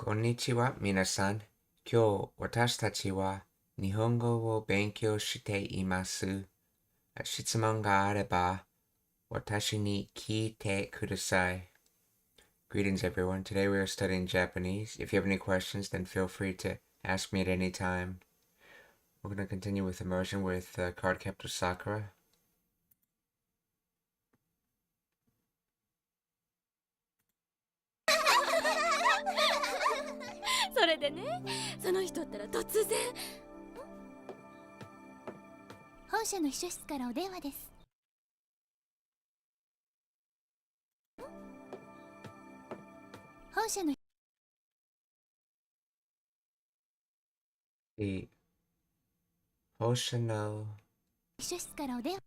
こんにちは、皆さん。今日、私たちは日本語を勉強しています。質問があれば、私に聞いてください。Greetings, everyone. Today we are studying Japanese. If you have any questions, then feel free to ask me at any time. We're going to continue with immersion with Card Captor Sakura. それでね、その人ったら突然本社の秘書室からお電話です。本社の The Hoshino 秘書室からお電話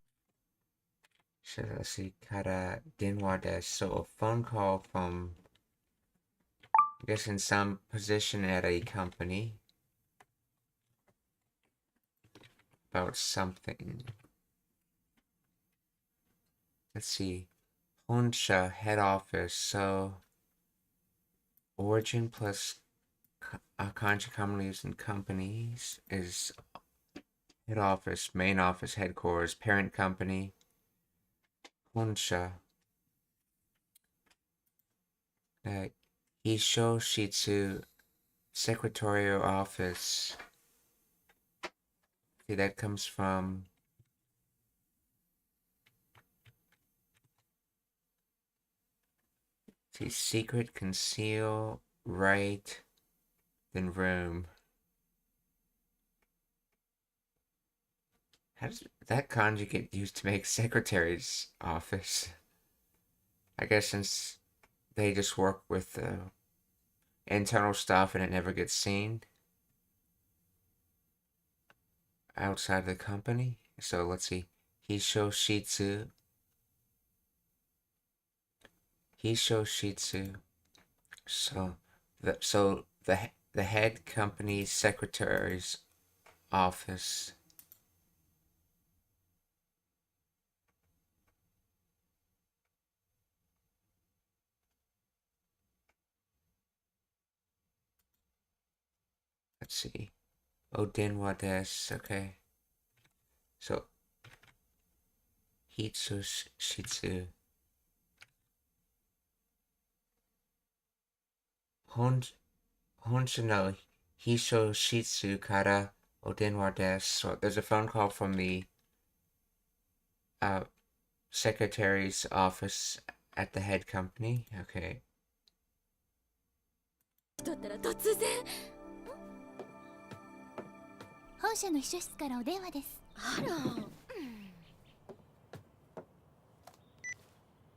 Shirashi Kara Denwa desu. So a phone call from, I guess, in some position at a company about something. Let's see. Honsha head office. So origin plus kanji commonly used in companies is head office, main office, headquarters, parent company. Honsha. Hisho Shitsu secretarial office. See, that comes from secret, conceal, write, then room. How does that kanji get used to make secretary's office? I guess since they just work with internal stuff and it never gets seen outside the company. So let's see. Hisho Shitsu. So the head company secretary's office. Let's see. Odenwa desu. Okay. So Hitsu Shitsu. Honsha no Hisho Shitsu Kara Odenwa desu. So there's a phone call from the secretary's office at the head company. Okay. だったら突然本社の秘書室からお電話です。あら、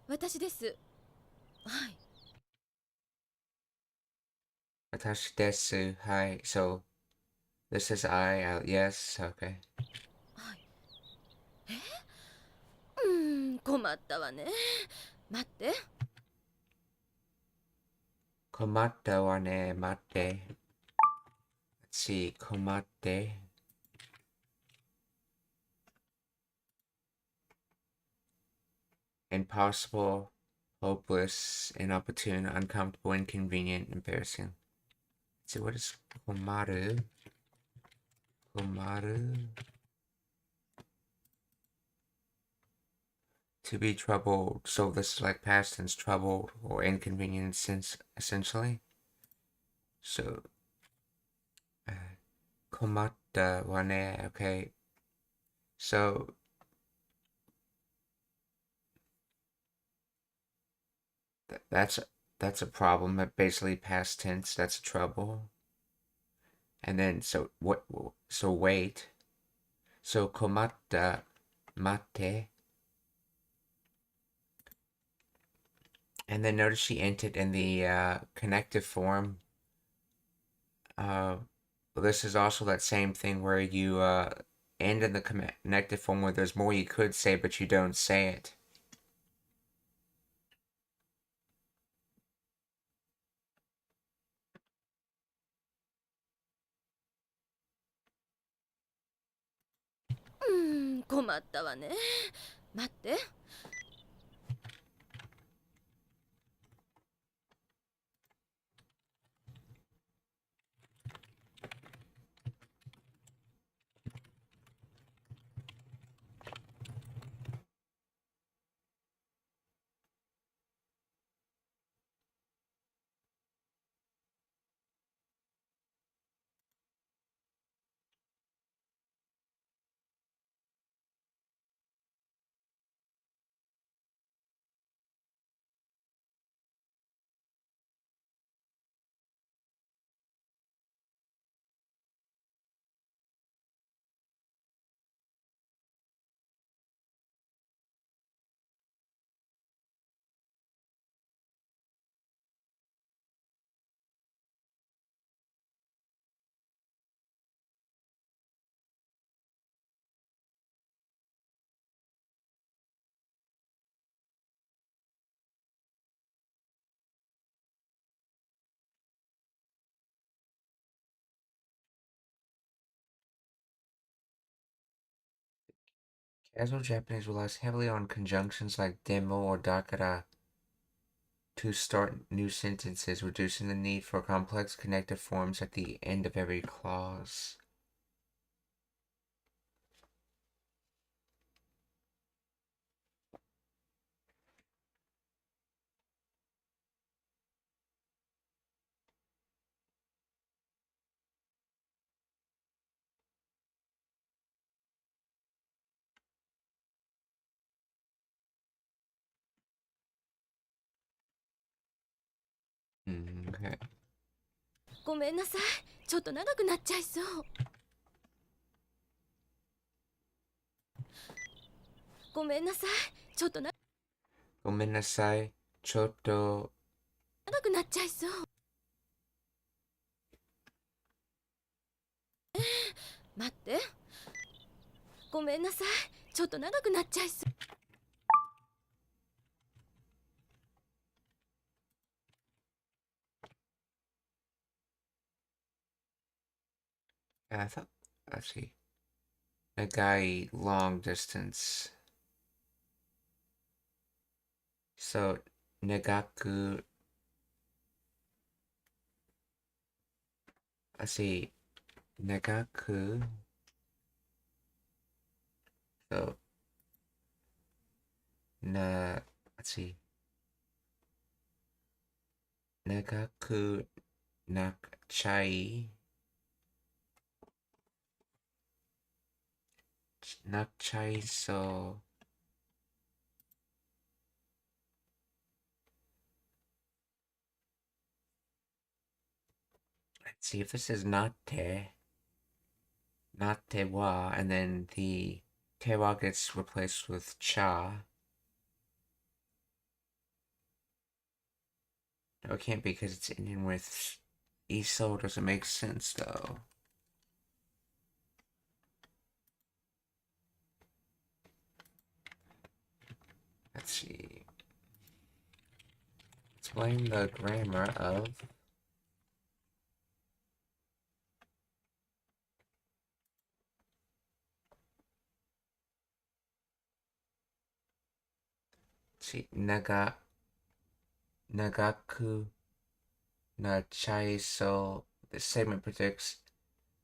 私です。はい。Watashi desu. Hi. So this is I. Yes. Okay. はい。困ったわね。待って。Komatta wa ne matte. Let's see. Komatte. Impossible, hopeless, inopportune, uncomfortable, inconvenient, embarrassing. Let's see, what is komaru? Komaru. To be troubled. So this is like past tense, troubled or inconvenient since essentially. So komatta wa ne. Okay. So that's a problem. Basically past tense. That's trouble. And then so what? So wait. So komatta mate. And then notice she entered in the connective form. This is also that same thing where you end in the connective form where there's more you could say, but you don't say it. 困ったわね。待って。Casual Japanese relies heavily on conjunctions like demo or dakara to start new sentences, reducing the need for complex connective forms at the end of every clause. Okay. ごめんなさい、ちょっと長くなっちゃいそう。ごめんなさい、ちょっと長ごめんなさい、ちょっとくなっちゃいそう。待って。ごめんなさい、ちょっと長くなっちゃいそう。I thought, let's see. Nagai long distance. So, Nagaku. Let's see. Nagaku. So, let's see. Nagaku nakchai. Nakchai, so. Let's see if this is nate wa, and then the tewa gets replaced with cha. No, it can't be because it's ending with iso. Doesn't make sense though. Let's see. Explain the grammar of nagaku na chaiso. This segment predicts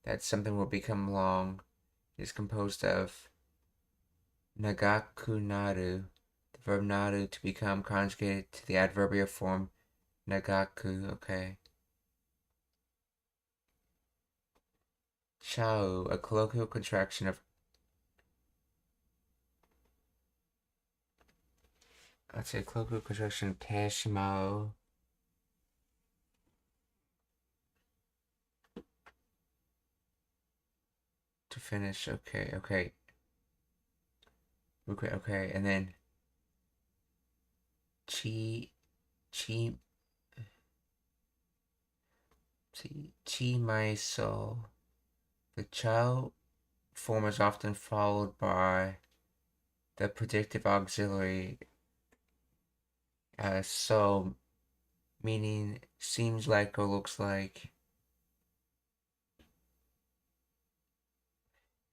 that something will become long. It is composed of nagaku naru, the verb naru to become conjugated to the adverbial form nagaku. Okay. Chao, a colloquial contraction of, let's say, colloquial contraction of tashimao. To finish, okay. Okay, and then chi mai so. The chao form is often followed by the predictive auxiliary so, meaning seems like or looks like.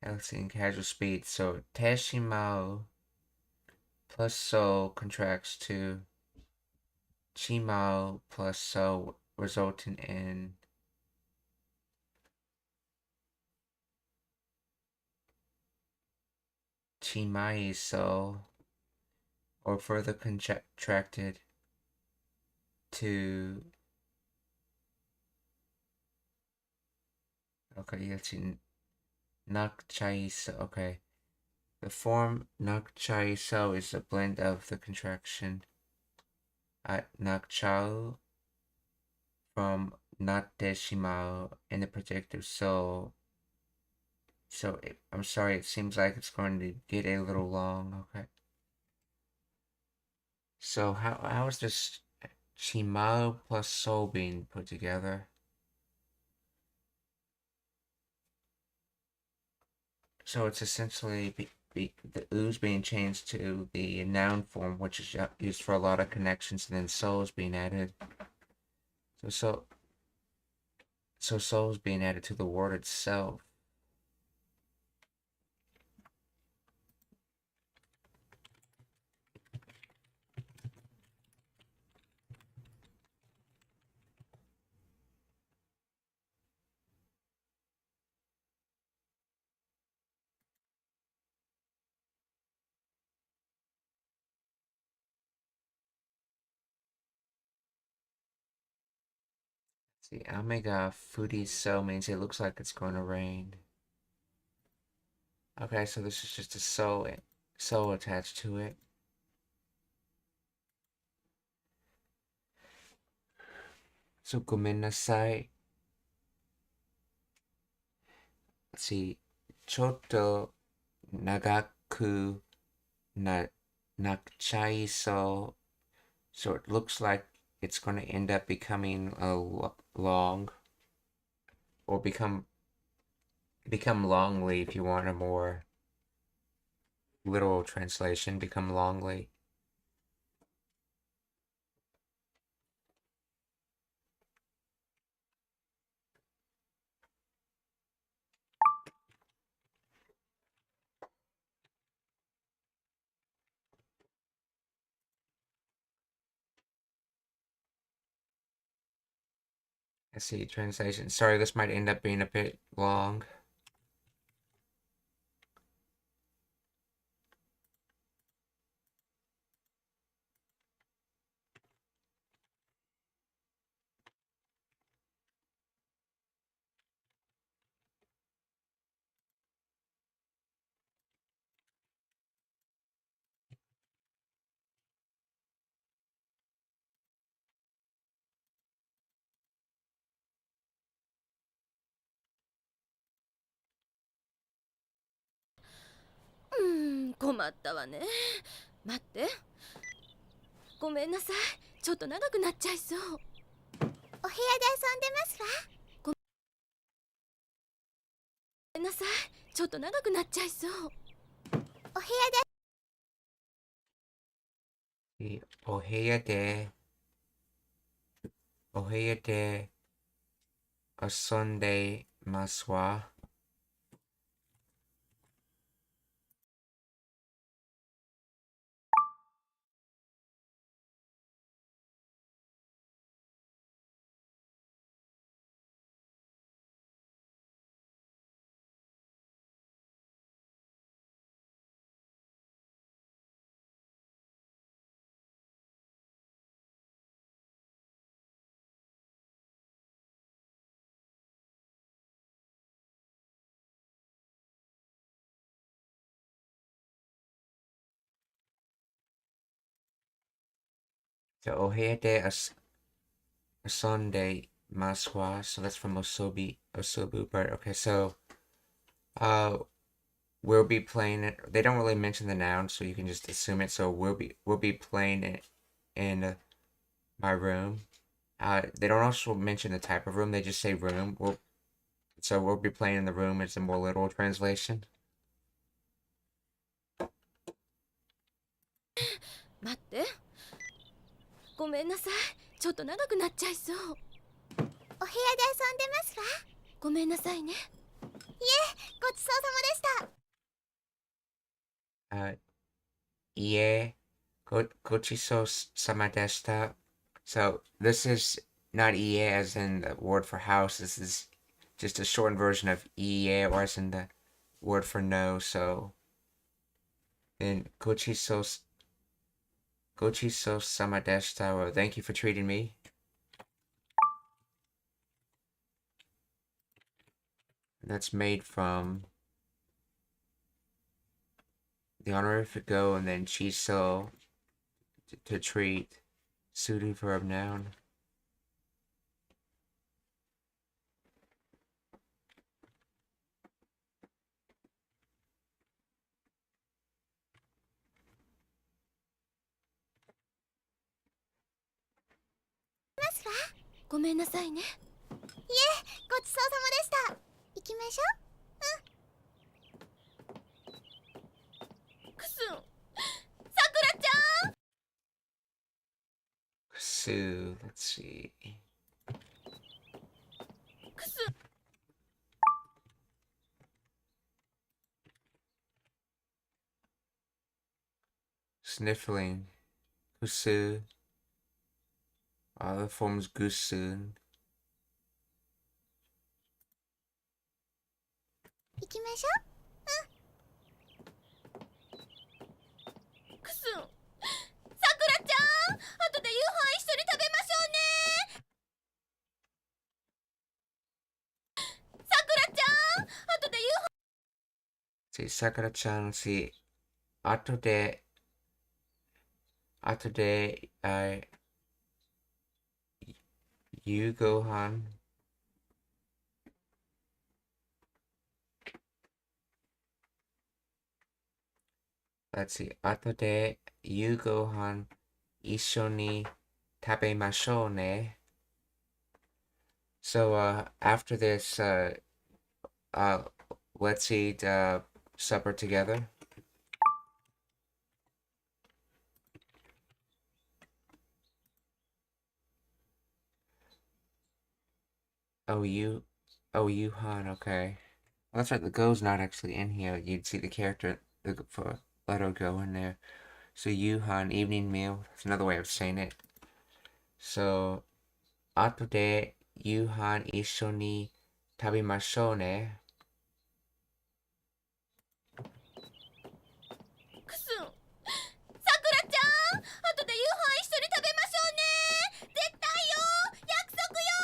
Let's see, in casual speed. So tashimao plus so contracts to chimao plus so, resulting in chimai so, or further contracted to, okay, let's see, nakchai so. Okay, the form nakchai so is a blend of the contraction at nakchao from nateshimao and the predictive so. I'm sorry, it seems like it's going to get a little long. Okay. So how is this chimao plus so being put together? So it's essentially the oo's being changed to the noun form, which is used for a lot of connections, and then so's being added. So so's being added to the word itself. The Omega Foodie So means it looks like it's going to rain. Okay, so this is just a so attached to it. So gomennasai. Let's see. Chotto nagaku nakchaiso. So it looks like it's going to end up becoming long, or become longly if you want a more literal translation. Become longly. Let's see, translation. Sorry, this might end up being a bit long.困ったわね。待って。ごめんなさい。ちょっと長くなっちゃいそう。お部屋で遊んでますわ。ごめんなさい。ちょっと長くなっちゃいそう。お部屋で遊んでますわ。So ohede asonde maswa. So that's from Osobu Bird. Okay, so we'll be playing it. They don't really mention the noun, so you can just assume it. So we'll be playing it in my room. They don't also mention the type of room. They just say room. So we'll be playing in the room. It's a more literal translation. 待って。ごめんなさい。ちょっと長くなっちゃいそう。お部屋で遊んでますわ。ごめんなさいね。いえ、ごちそうさまでした。Ie gochiso sama deshita. So this is not ie as in the word for house. This is just a shortened version of ie, or as in the word for no. So then gochiso sama deshita, or thank you for treating me. That's made from the honorific go and then chiso to treat, suited verb noun.ますわ。ごめんなさいね。いえ、ごちそうさまでした。行きましょう。くすん。さくらちゃん。So let's see. くすん。Sniffling. Kusu. Other forms gusun. 行きましょう。くすん。さくらちゃん。後で夕飯一緒に食べましょうね。see, Sakura-chan, let's see, 後で、夕ご飯Let's see. 後で夕ご飯一緒に食べましょうね. So after this, let's eat supper together. Han, okay. Well, that's right, the go's not actually in here. You'd see the character, for letter go in there. So Han, evening meal. That's another way of saying it. So, 後で夕飯一緒に食べましょうね. クスン、さくらちゃん、後で夕飯一緒に食べましょうね。絶対よ、約束よ。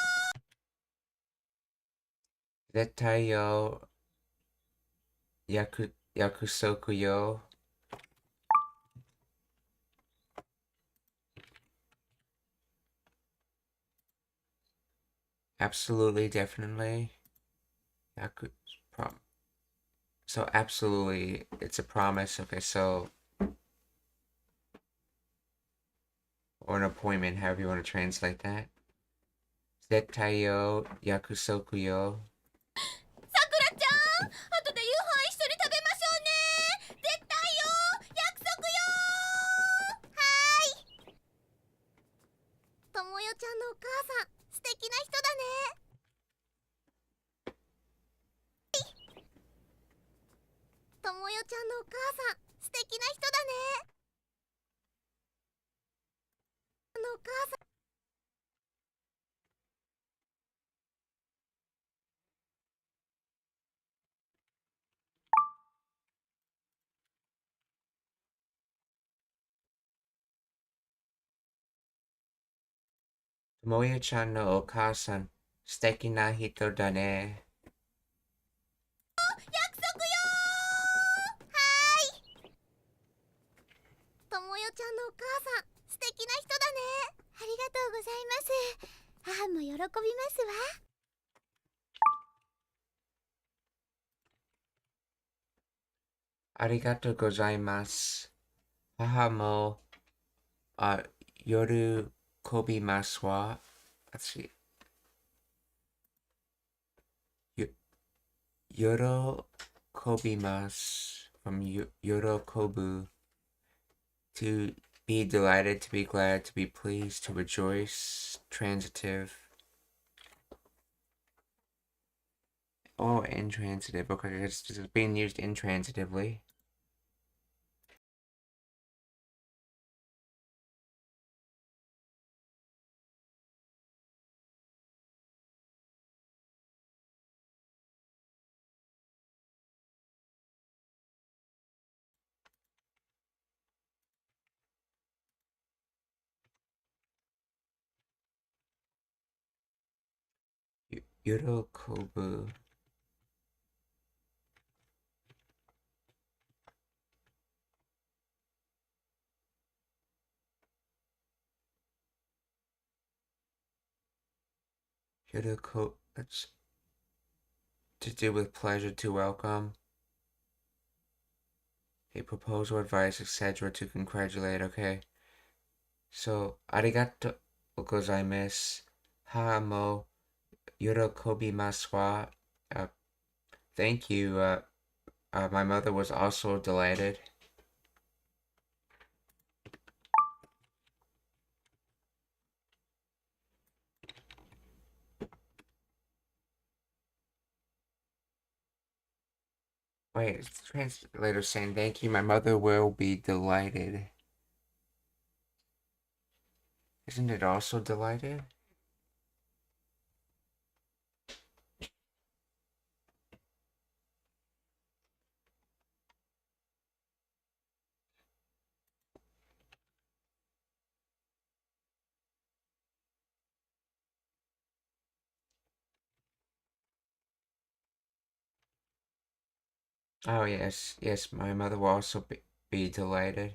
絶対よ、約束よ. Absolutely, definitely. So absolutely, it's a promise. Okay, so or an appointment, however you want to translate that. 絶対よ、約束よ. さくらちゃん、後で夕飯一緒に食べましょうね。絶対よ、約束よ。はーい。ともよちゃんのお母さん、素敵な人だね。ともよちゃんのお母さん、素敵な人だね。お母さん。ともよちゃんのお母さん、素敵な人だね. 約束よ。はーい。ともよちゃんのお母さん、素敵な人だね。ありがとうございます。母も喜びますわ。ありがとうございます. 母も、喜びますわ. Let's see. 喜びます from 喜ぶ to be delighted, to be glad, to be pleased, to rejoice, transitive. Oh, intransitive. Okay, it's being used intransitively. Yorokobu. That's to do with pleasure, to welcome. A proposal, advice, etc. to congratulate. Okay. So, ありがとうございます. 母も喜びますわ. Thank you. My mother was also delighted. Wait, it's the translator saying thank you. My mother will be delighted. Isn't it also delighted? Oh, yes, my mother will also be delighted.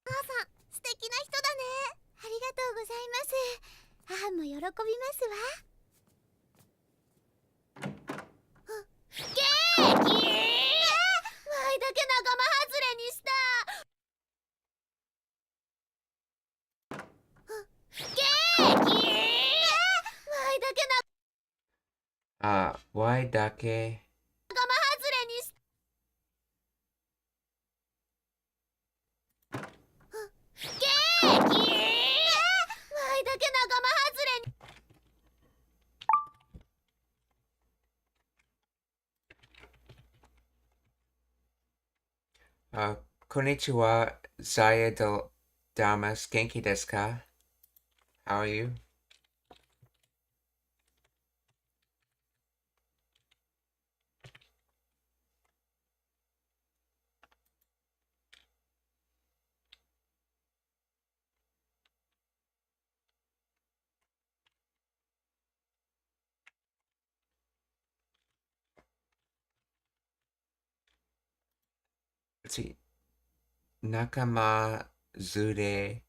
母さん、素敵な人だね。ありがとうございます。母も喜びますわ。ケーキ！わいだけ仲間外れにした。ケーキ！わいだけWhy だけ仲間外れにした。ケーキ！わいだけ仲間外れに。Konnichiwa, Zaya Damas. Genki desu ka? How are you? Let's see. Nakama Zure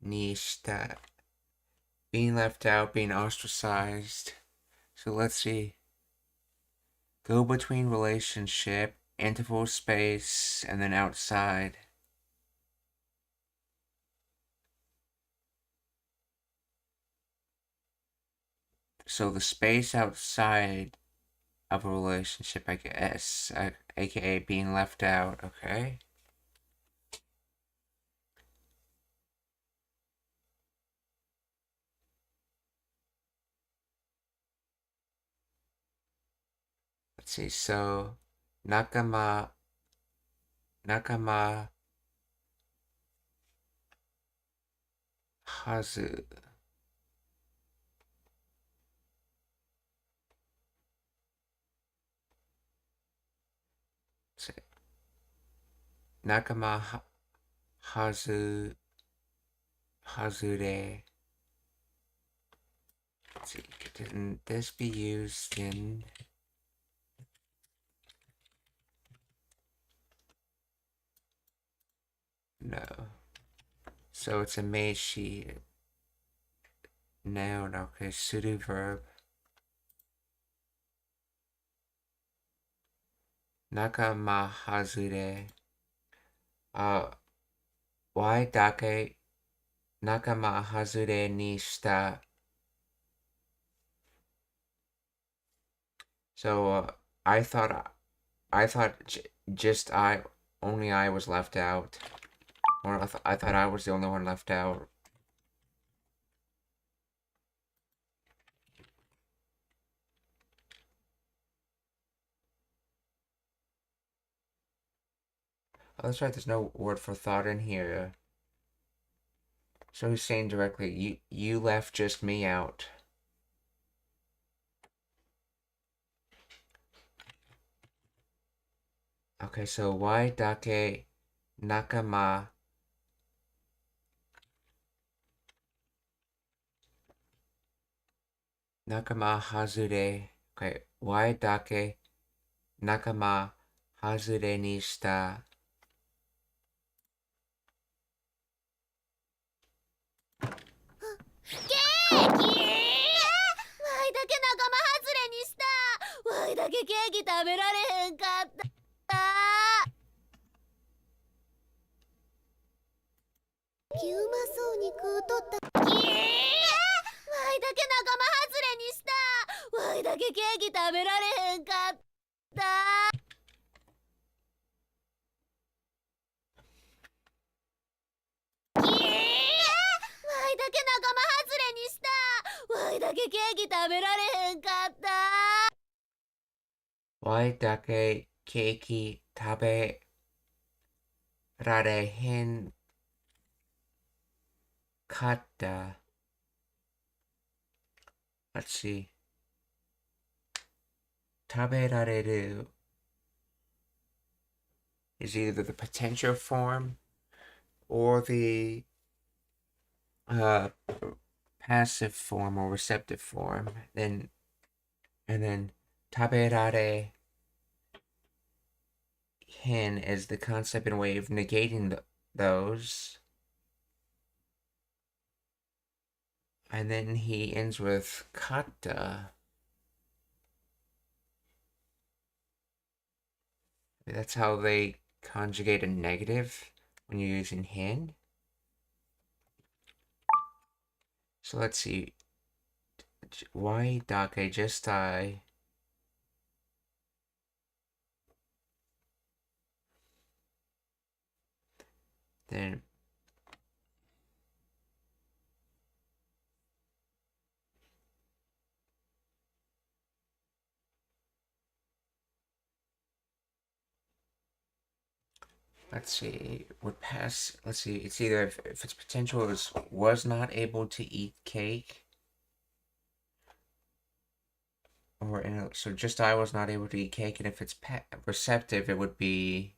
Nishita. Being left out, being ostracized. So let's see. Go between relationship, interval space, and then outside. So the space outside of a relationship, I guess, aka being left out, okay? Let's see, so Nakama Hazu. Nakama Hazure. Let's see, can this be used in... No. So it's a meishi noun, okay, pseudo verb. Nakama Hazure. Why dake nakama hazure ni shita? So I thought just only I was left out, or I thought I was the only one left out. Oh, that's right. There's no word for thought in here. So he's saying directly, you left just me out. Okay, so why dake nakama hazure? Okay, why dake nakama hazure ni shita? Keiki! わいだけ仲間外れにした。わいだけケーキ食べられへんかった。きうまそうに食うとった。わいだけ仲間外れにした。わいだけケーキ食べられへんかった。わいだけ仲間外れにした。わいだけケーキ食べられへんかった。Why dake keiki tabe rarehen katta? Let's see. Tabe rareru is either the potential form or the passive form or receptive form. And then taberare hen is the concept and way of negating those. And then he ends with kata. That's how they conjugate a negative when you're using hen. So let's see. gi.repository just I. Then let's see, would pass, let's see, it's either if its potential was not able to eat cake, or so just I was not able to eat cake, and if it's receptive, it would be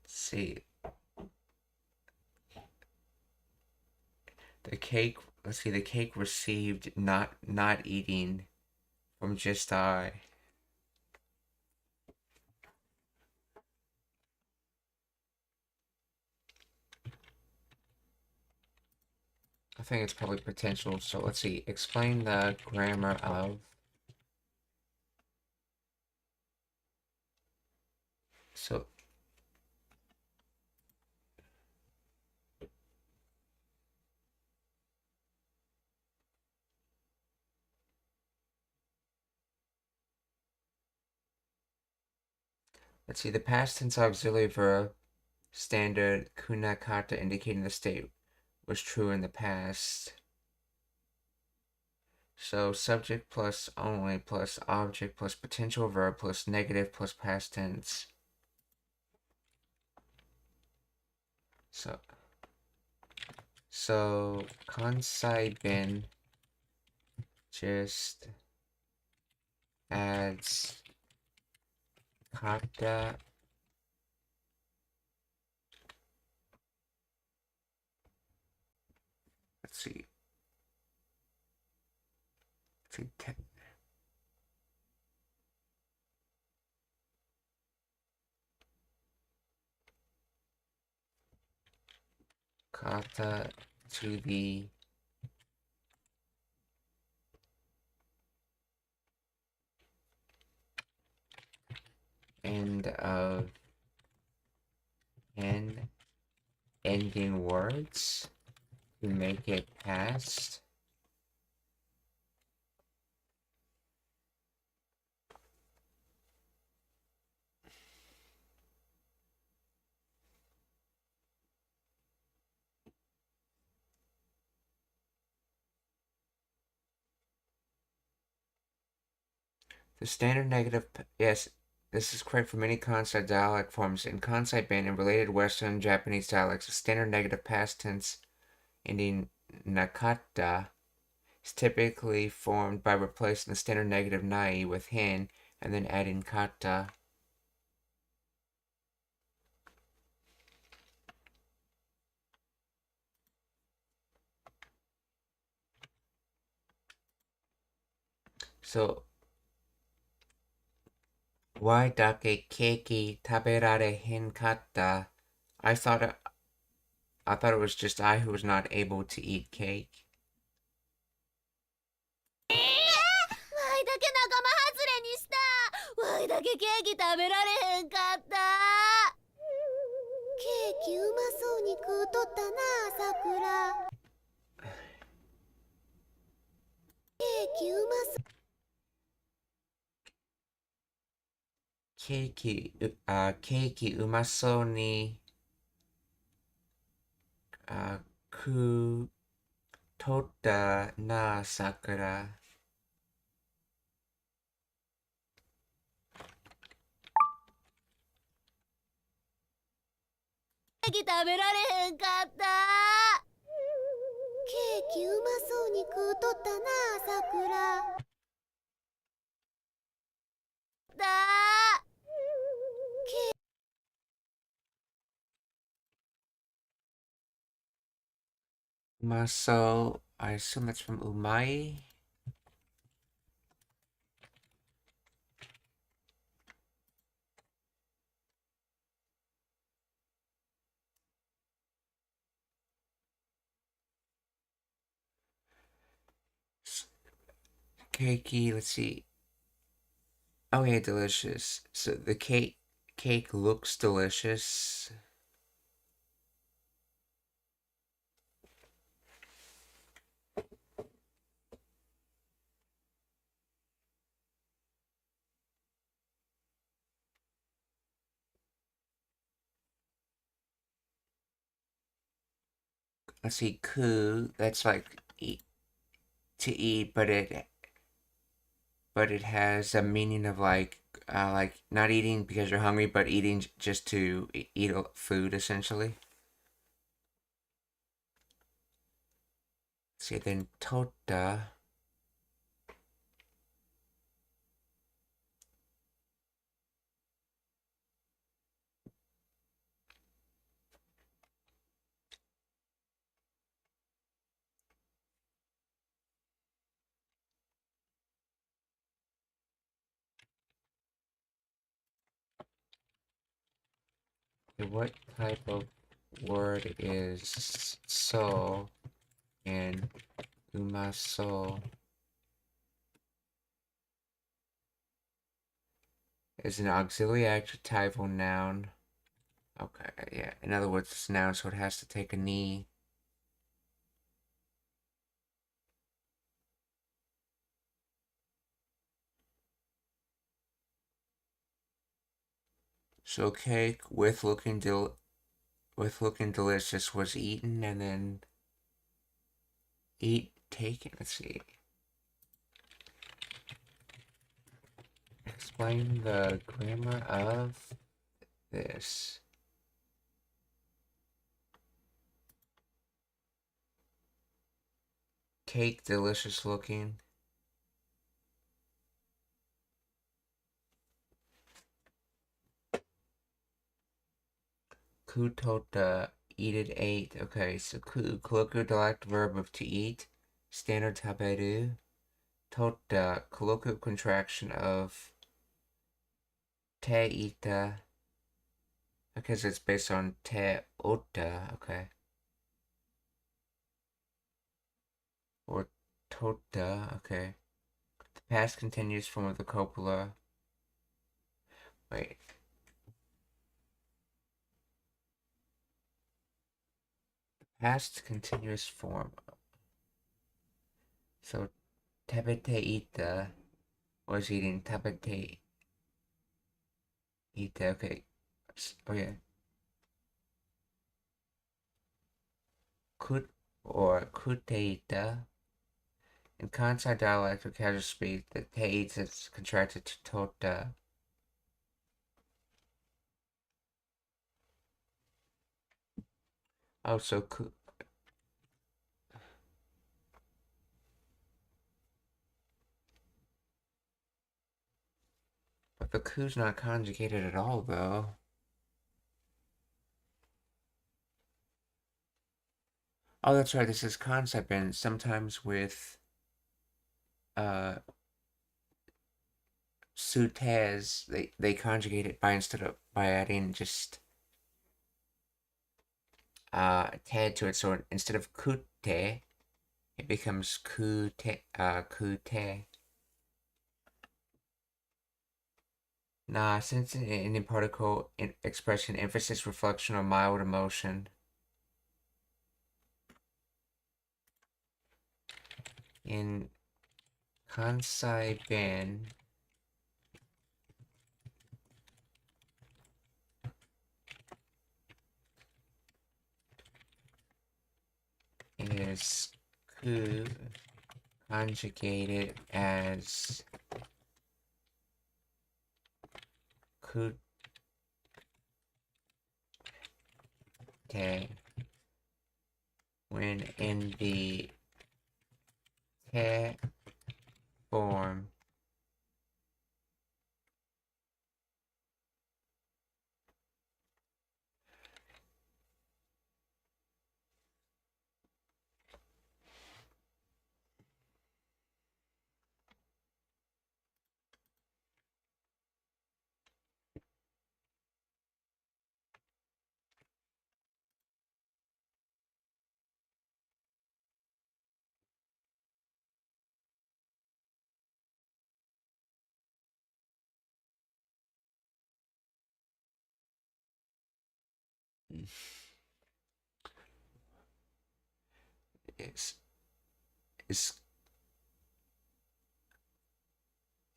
see, the cake, let's see, the cake received not eating from just I. I think it's probably potential, so let's see, explain the grammar of. So let's see, the past tense auxiliary verb standard kunakata indicating the state was true in the past. So subject plus only plus object plus potential verb plus negative plus past tense. So Kansai bin just adds kata let's see kata to the end of n ending words to make it past. The standard negative, yes, this is correct for many Kansai dialect forms. In Kansai Ben and related Western Japanese dialects, the standard negative past tense ending nakata is typically formed by replacing the standard negative nai with hen and then adding kata. So, why dake keiki taberare hen kata? I thought it was just I who was not able to eat cake. わいだけ仲間外れにした。わいだけケーキ食べられへんかった。ケーキうまそうに食うとったなさくら。ケーキうまそう。ケーキうまそうに食うとったなさくら。ケーキ食べられへんかった。ケキうまそうに食うとったなさくら。だUmaso, I assume that's from Umai. Cakey, let's see. Oh yeah, delicious. So the cake looks delicious. Let's see, ku, that's like eat, to eat, but it has a meaning of like not eating because you're hungry, but eating just to eat food essentially. Let's see, then tota. What type of word is so in umaso? Is an auxiliary adjectival noun. Okay, yeah. In other words, it's a noun, so it has to take a ni. So cake with looking delicious was eaten and then taken. Let's see. Explain the grammar of this. Cake delicious looking. Kutota, eat it, ate. Okay, so colloquial dialect verb of to eat. Standard taberu. Tota, colloquial contraction of te ita. Because it's based on te ota, okay. Or tota, okay. The past continuous form of the copula. Wait. Past continuous form. So tabete ita was eating tabete ita, okay. Oh yeah. Kut or kuteita. In Kansai dialect or casual speak, the teita is contracted to tota. Oh, so but the ku's not conjugated at all, though. Oh, that's right. This is concept, and sometimes with sutes, they conjugate it by adding just te to it. So instead of kute, it becomes kute. Nah, since an Indian particle expression emphasis, reflection, or mild emotion. In Kansai Ben, is ku conjugated as kute when in the cat form.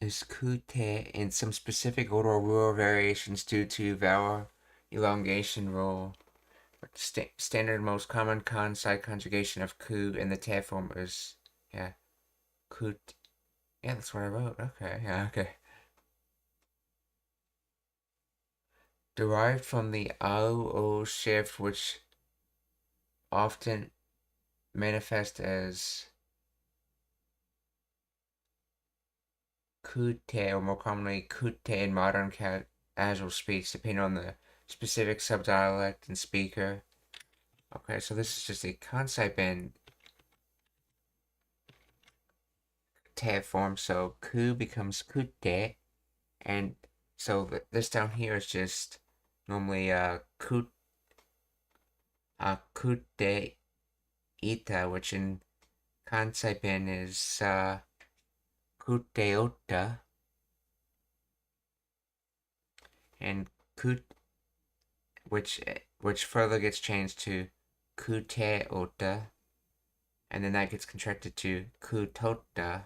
Is kute in some specific order or rule variations due to vowel elongation rule. Standard most common con-side conjugation of ku in the te form is, yeah, kut. Yeah, that's what I wrote. Okay, yeah, okay. Derived from the ao shift, which often manifest as kute, or more commonly kute in modern casual speech, depending on the specific subdialect and speaker. Okay, so this is just a kansai ben te form, so ku becomes kute, and so this down here is just normally kute ita, which in kansai ben is kute ota, and kut, which further gets changed to kute ota, and then that gets contracted to kutota.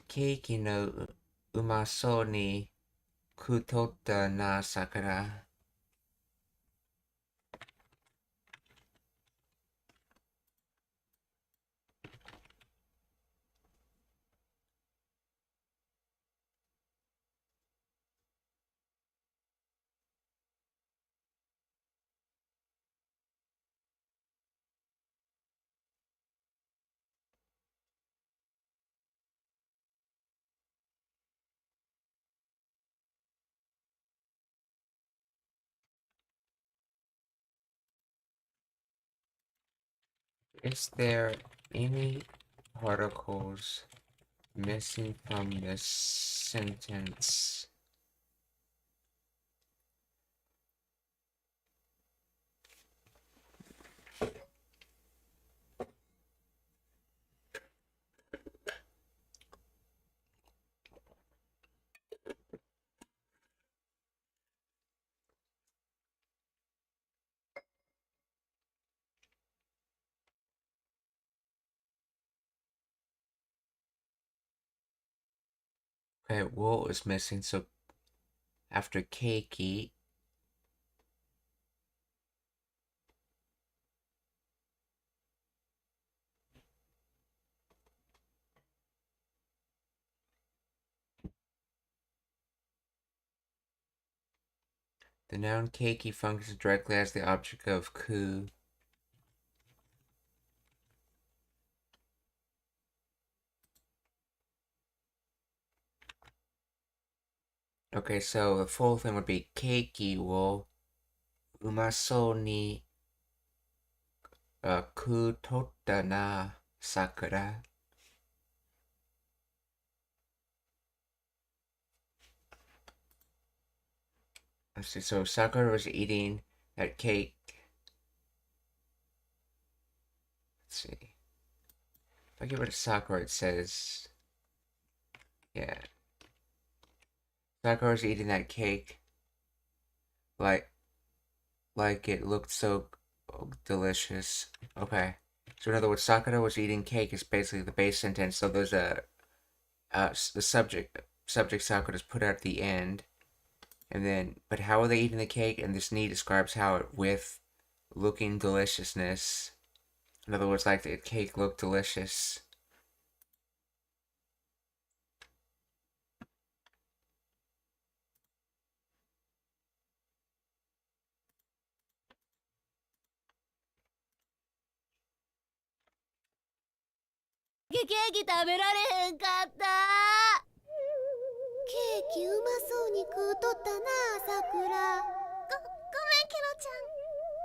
Keiki no umasou ni kutota na sakura. Is there any particles missing from this sentence? Okay, wool is missing, so after keiki, the noun keiki functions directly as the object of ku. Okay, so the full thing would be keiki wo umasou ni kutota na sakura. Let's see, so Sakura was eating that cake. Let's see. If I get rid of Sakura, it says, yeah. Sakura was eating that cake like it looked so delicious. Okay. So in other words, Sakura was eating cake is basically the base sentence. So there's a the subject Sakura is put at the end, and then but how are they eating the cake? And this ni describes how it with looking deliciousness. In other words, like the cake looked delicious. ケーキ食べられへんかった。ケーキうまそうに食うとったなさくら。ごめんケロちゃ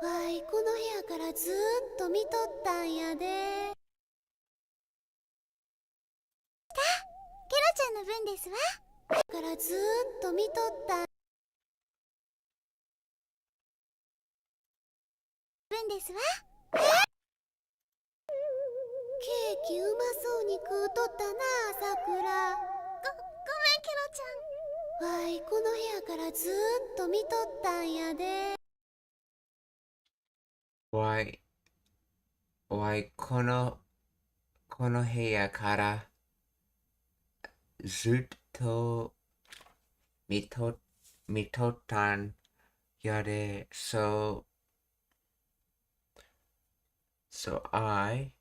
ん。わいこの部屋からずーっと見とったんやで。ケロちゃんの分ですわ。からずーっと見とった分ですわ。ケーキうまそうに食うとったなさくら。ごめんケロちゃん。わいこの部屋からずーっと見とったんやで。わい、この部屋からずっと見とったんやで。So I,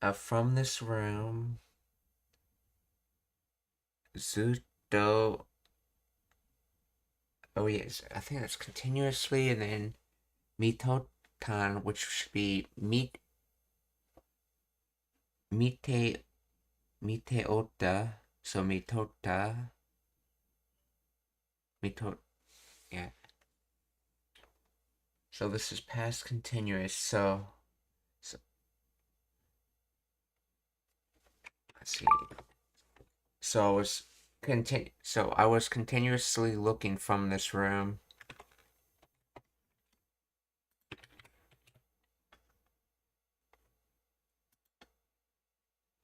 from this room, ずっと, oh yes, I think that's continuously, and then mitotan, which should be miteota, so yeah. So this is past continuous, so let's see. So I was continuously looking from this room.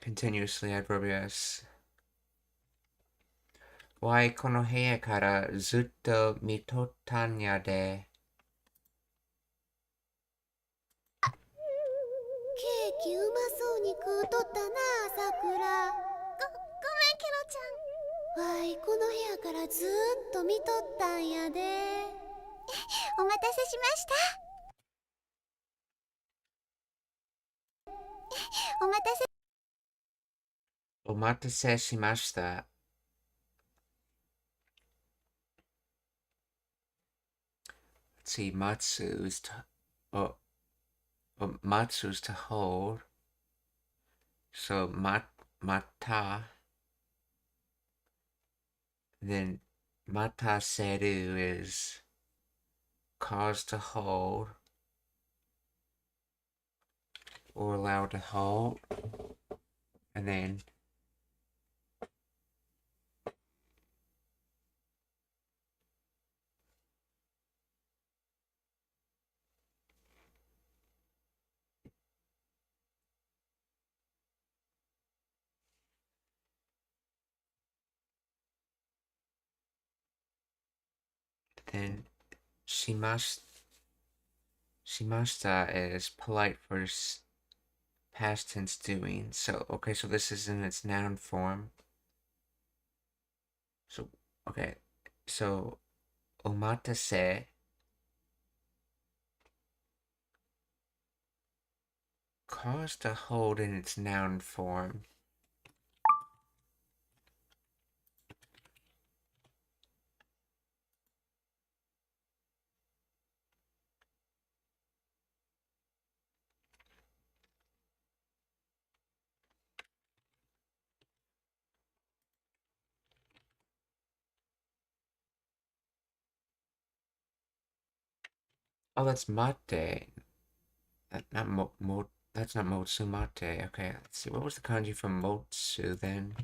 Continuously adverb yes. Why この部屋からずっと見とったんやで。ケーキうまそうに食うとったなさくら。ごめんケロちゃん。わいこの部屋からずーっと見とったんやで。お待たせしました。お待たせしました。Let's see, Matsu's Matsu's to hold. So mata. Then mata seru is cause to hold or allow to hold. And then shimashita is polite for past tense doing. So, okay, so this is in its noun form. So, okay, so omatase cause to hold in its noun form. Oh, that's mate. Not that's not motsu mate. Okay, let's see. What was the kanji for motsu then?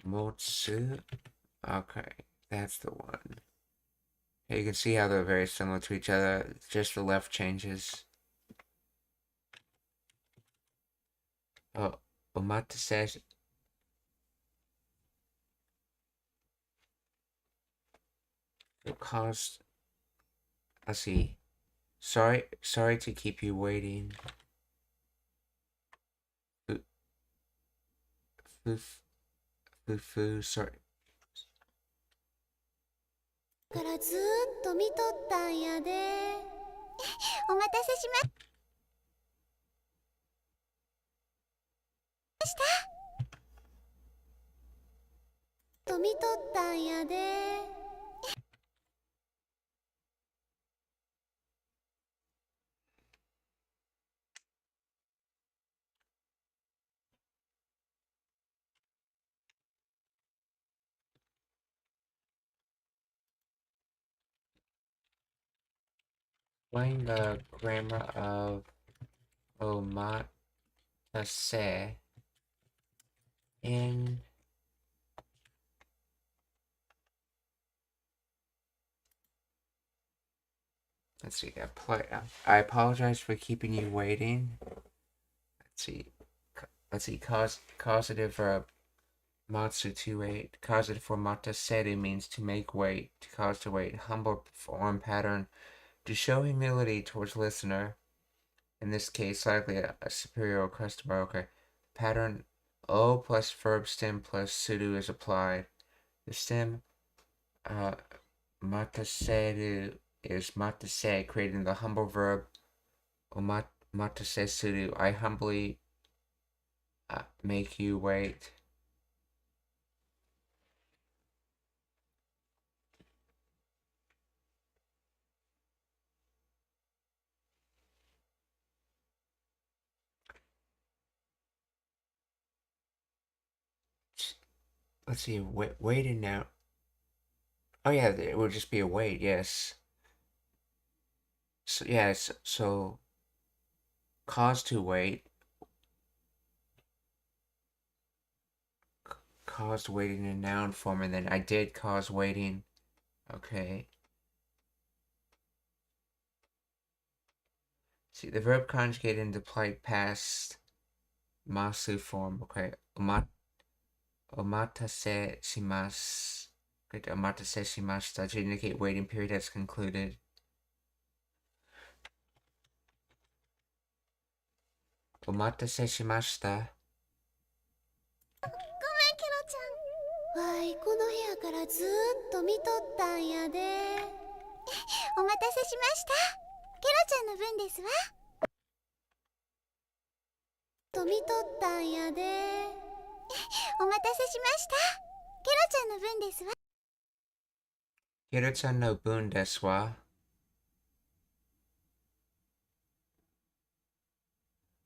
Motsu. Okay, that's the one. Hey, you can see how they're very similar to each other. Just the left changes. Oh, omatase. It caused. Let's see. Sorry to keep you waiting. Sorry. からずーっと見とったんやで。お待たせしました。と見とったんやで。Explain the grammar of omatase in let's see, I apologize for keeping you waiting. Let's see, causative verb matsu to wait. Causative for mataseru means to make wait, to cause to wait. Humble form pattern to show humility towards listener. In this case, likely a superior customer. Okay. Pattern O plus verb stem plus sudo is applied. The stem mataseru is matase, creating the humble verb matase sudo. I humbly make you wait. Let's see, waiting now. Oh yeah, it would just be a wait, yes. So yes, so cause to wait, caused waiting in noun form, and then I did cause waiting. Okay. See, the verb conjugated in implied past masu form. Okay. Omatase shimasu. Okay, omatase shimashita to indicate waiting period has concluded. Omatase shimashita. ごめんケロちゃん。わいこの部屋からずーっと見とったんやで。お待たせしました。ケロちゃんの分ですわ。と見とったんやで。お待たせしました。ケロちゃんの分ですわ。Kiro-chan no bun desu wa?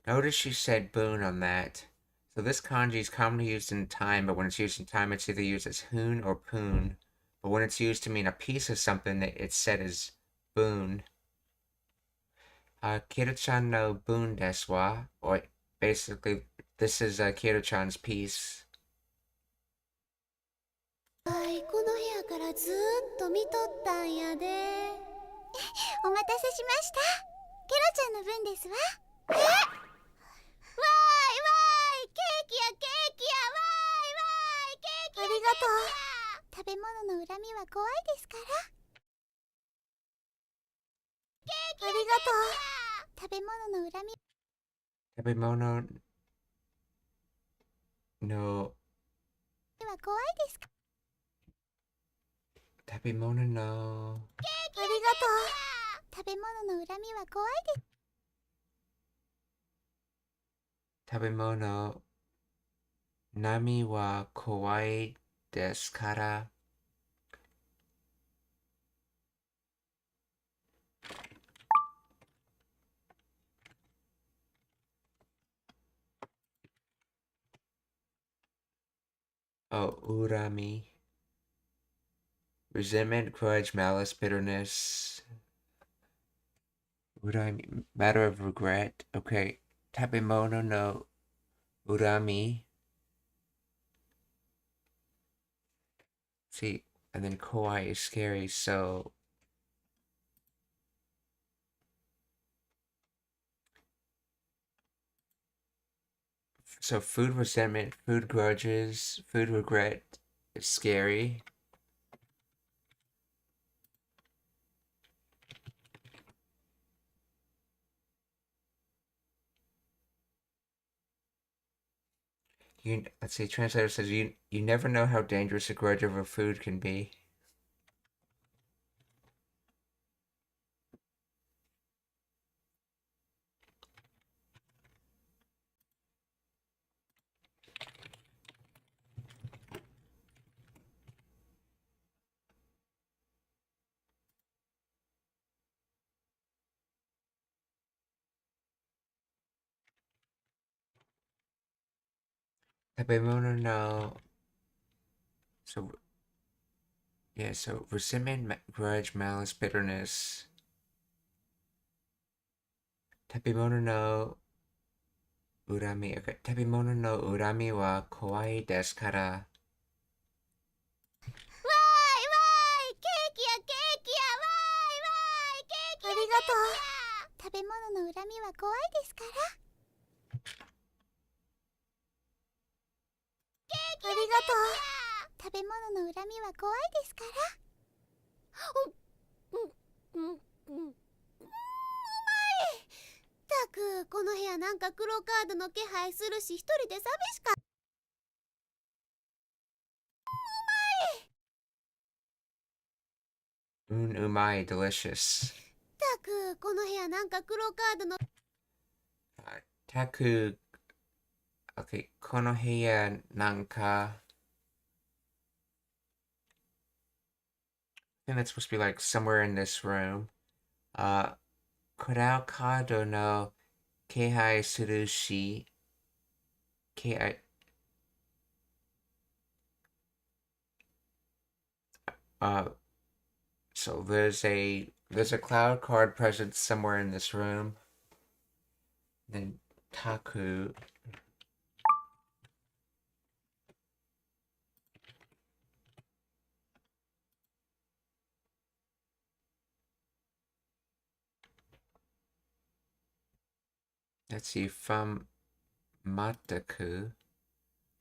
Notice she said boon on that. So this kanji is commonly used in time, but when it's used in time, it's either used as hoon or poon. But when it's used to mean a piece of something, it's said as boon. Kiro-chan no boon desu wa? Or basically, this is Kiro-chan's piece. わいこの部屋からずーっと見とったんやで。お待たせしました。ケロちゃんの分ですわ。わーいわーい、ケーキやケーキや、わーいわーい、ケーキや。ありがとう。食べ物の恨みは怖いですから。ケーキやケーキや。ありがとう。食べ物の恨み。Tabemono no. は怖いですか。Tabemono no. ケーキや。ありがとう。食べ物の恨みは怖いです。Tabemono nami wa kawaii desu kara. Oh, urami. Resentment, grudge, malice, bitterness. Urami, matter of regret. Okay. Tabemono no urami. See, and then kawaii is scary, so food resentment, food grudges, food regret is scary. Let's see, translator says you never know how dangerous a grudge over food can be. Tabemono no. So yeah, so resentment, grudge, malice, bitterness. 食べ物の恨み、okay. 食べ物の恨みは怖いですから。わーいわーい、ケーキやケーキや、わーいわーい、ケーキやケーキや。ありがとう。食べ物の恨みは怖いですから。ケーキやケーキや。ありがとう。食べ物の恨みは怖いですから。うまい。たく、この部屋なんか黒カードの気配するし、一人で寂しか。うまい delicious. たく、この部屋なんか黒カードの。たく、okay. この部屋なんかI think that's supposed to be like somewhere in this room. クラウカードの気配するし、気配、so there's a cloud card present somewhere in this room. Then Taku. Let's see, from Mataku.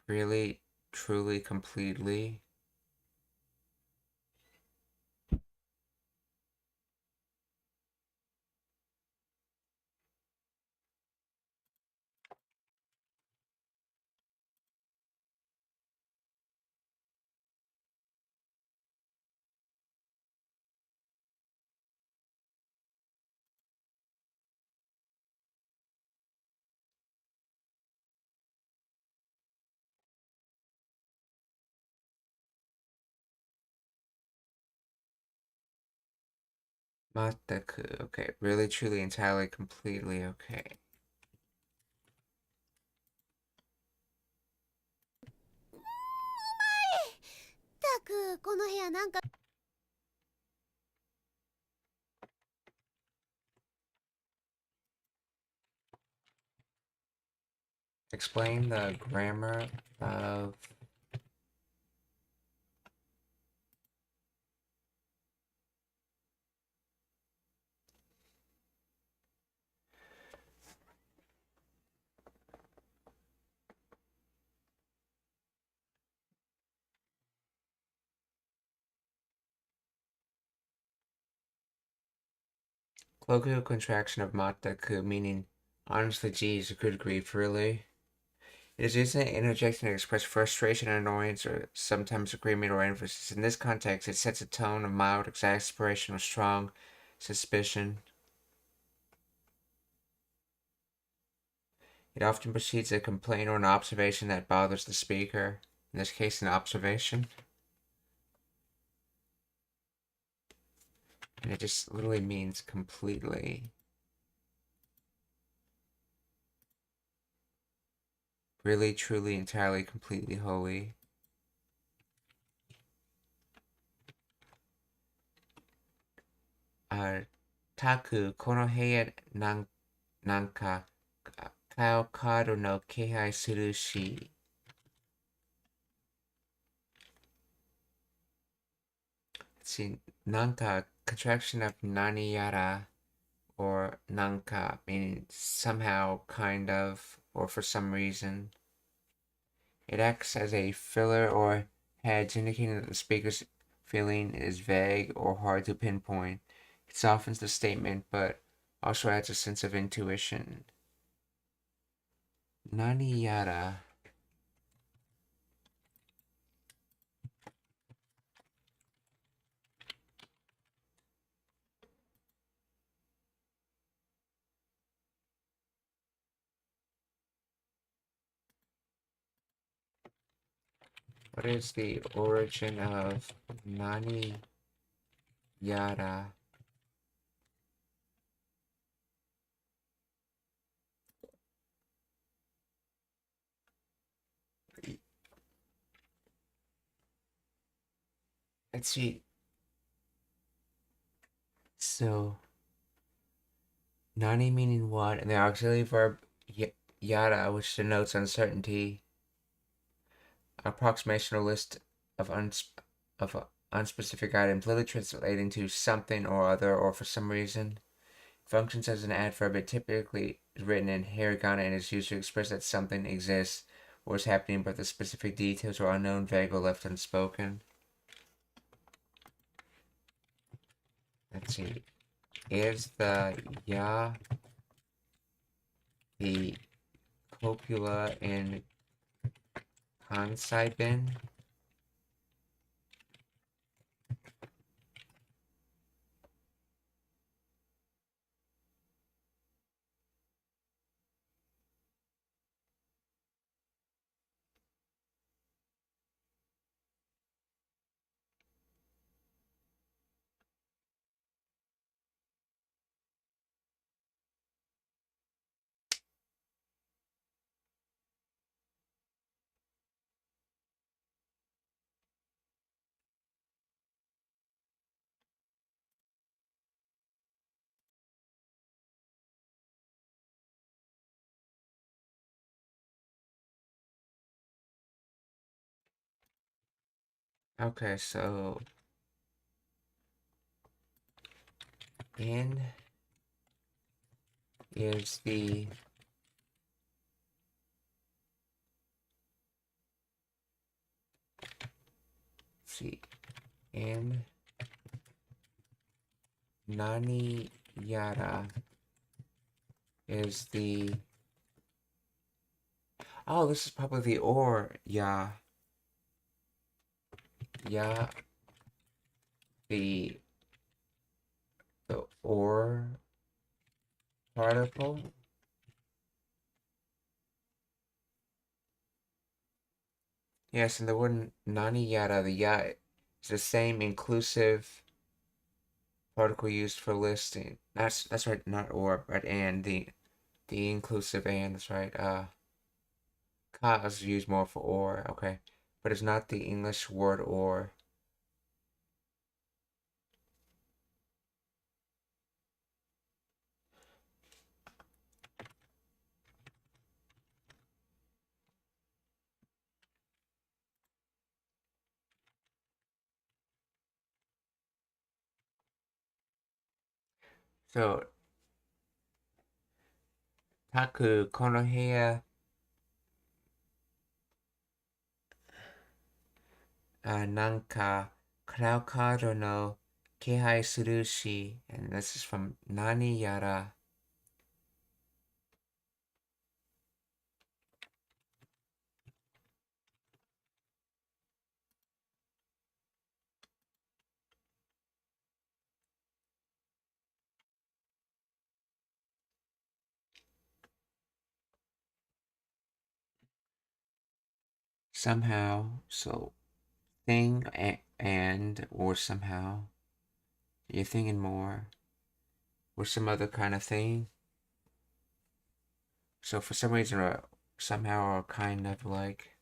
Really, truly, completely. Mataku. Okay, really, truly, entirely, completely. Okay. たく、この部屋なんか。Explain the grammar of colloquial contraction of Mataku, meaning honestly, geez, good grief, really? It is used to interject and express frustration, annoyance, or sometimes agreement or emphasis. In this context, it sets a tone of mild exasperation or strong suspicion. It often precedes a complaint or an observation that bothers the speaker. In this case, an observation. And it just literally means completely. Really, truly, entirely, completely, wholly. Taku, この部屋なんか顔カードの気配するし。Let's see, なんか contraction of 何やら or なんか meaning somehow, kind of, or for some reason. It acts as a filler or hedge, indicating that the speaker's feeling is vague or hard to pinpoint. It softens the statement, but also adds a sense of intuition. Nani yara. What is the origin of Nani yara? Let's see. So, Nani meaning what, and the auxiliary verb yada, which denotes uncertainty. Approximation or list of unspecific items, literally translating to something or other, or for some reason. Functions as an adverb. It typically is written in hiragana and is used to express that something exists or is happening, but the specific details are unknown, vague, or left unspoken. Let's see. Is the ya the copula in Kansai bin? Okay, so in is the in nani yara is the this is probably the or ya the or particle. Yes, and the word nani yara, the ya is the same inclusive particle used for listing. That's right, not or, but and the inclusive and, that's right. Ka is used more for or, okay. But it's not the English word or. So, taku kono heya nanka cloud card no kehai suru shi, and this is from nani yara. Somehow, so thing and or somehow you're thinking more or some other kind of thing. So for some reason or somehow or kind of like,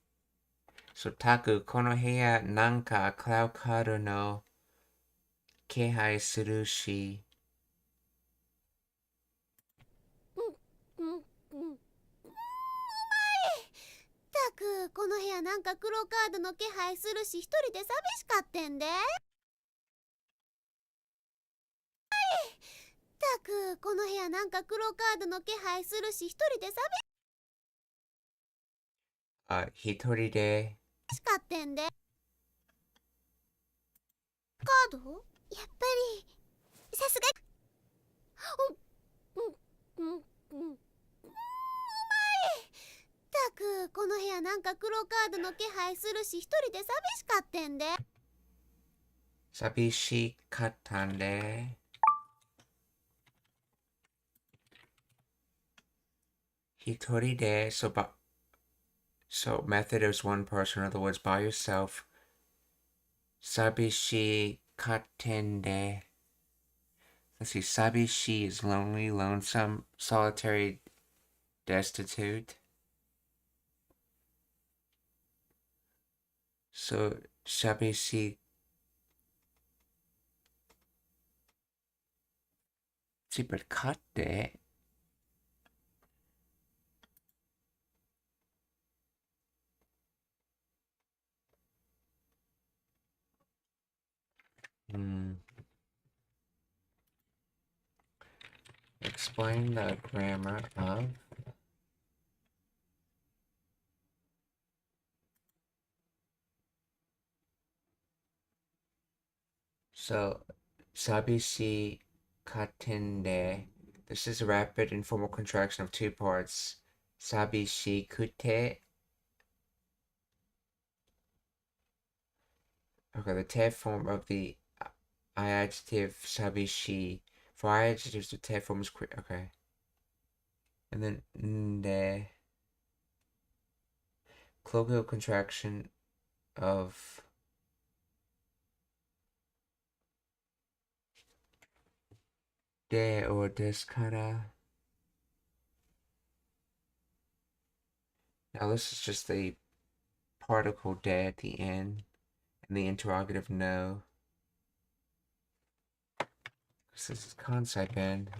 so taku kono heya nanka cloud card no kehai suru shi. たくこの部屋なんか黒カードの気配するし一人で寂しかってんで。たくこの部屋なんか黒カードの気配するし一人で寂一人でしかってんで。カードやっぱりさすがたくこの部屋なんか黒カードの気配するし一人で寂しかってんで。寂しかったんで一人で so method is one person, in other words by yourself. 寂しかったんで let's see, 寂し is lonely, lonesome, solitary, destitute. So 寂し see, but かって Explain the grammar of so sabishi katende. This is a rapid informal contraction of two parts. Sabishi kute. Okay, the te form of the I adjective sabishi. For I adjectives, the te form is quick. Okay. And then nde. Colloquial contraction of de or deskara. Now this is just the particle de at the end and the interrogative no. This is Kansai band.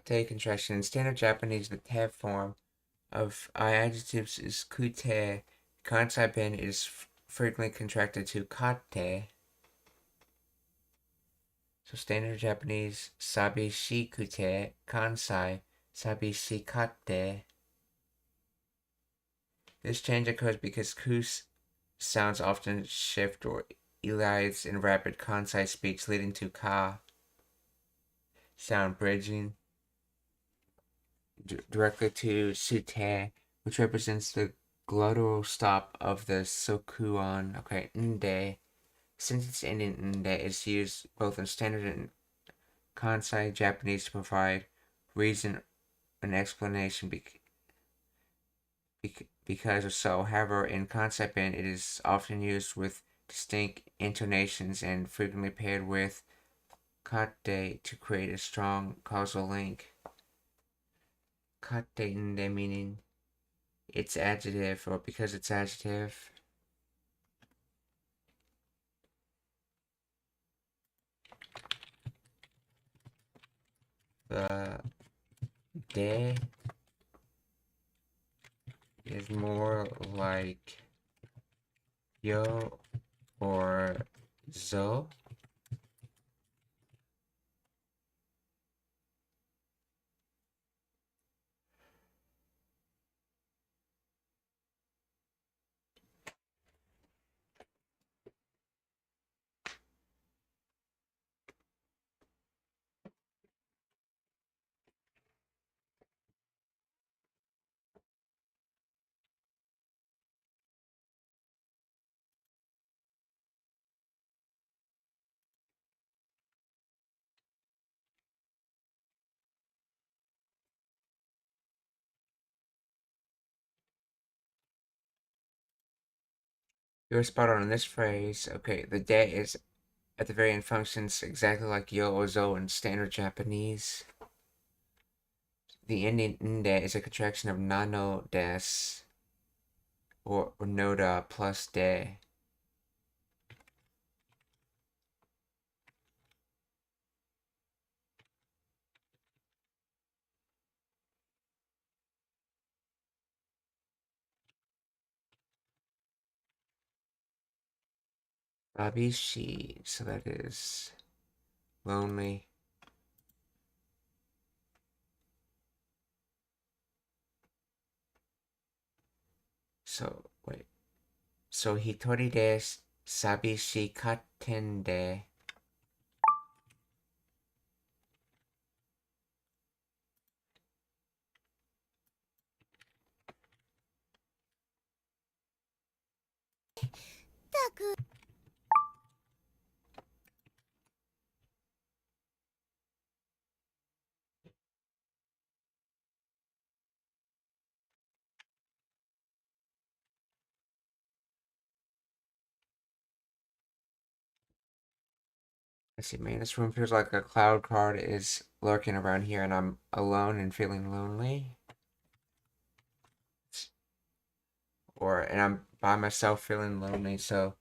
Kate contraction. In standard Japanese, the te form of I adjectives is kute. Kansai ben is frequently contracted to kate. So standard Japanese, sabi shikute. Kansai, sabi shikate. This change occurs because ku sounds often shift or elides in rapid Kansai speech, leading to ka sound bridging directly to sute, which represents the glottal stop of the sokuon. Okay, nde. Sentence ending nde is used both in standard and Kansai Japanese to provide reason and explanation because of so. However, in Kansai Ben, it is often used with distinct intonations and frequently paired with kate to create a strong causal link. Kate nde meaning it's adjective or because it's adjective. The de is more like yo or zo. You're spot on in this phrase. Okay, the de is at the very end functions exactly like yo or zo in standard Japanese. The ending nde is a contraction of nano des or noda plus de. Babishi, so that is lonely. So, wait. So, hitori desu sabishi katende. I see, man, this room feels like a cloud card is lurking around here and I'm alone and feeling lonely. And I'm by myself feeling lonely, so...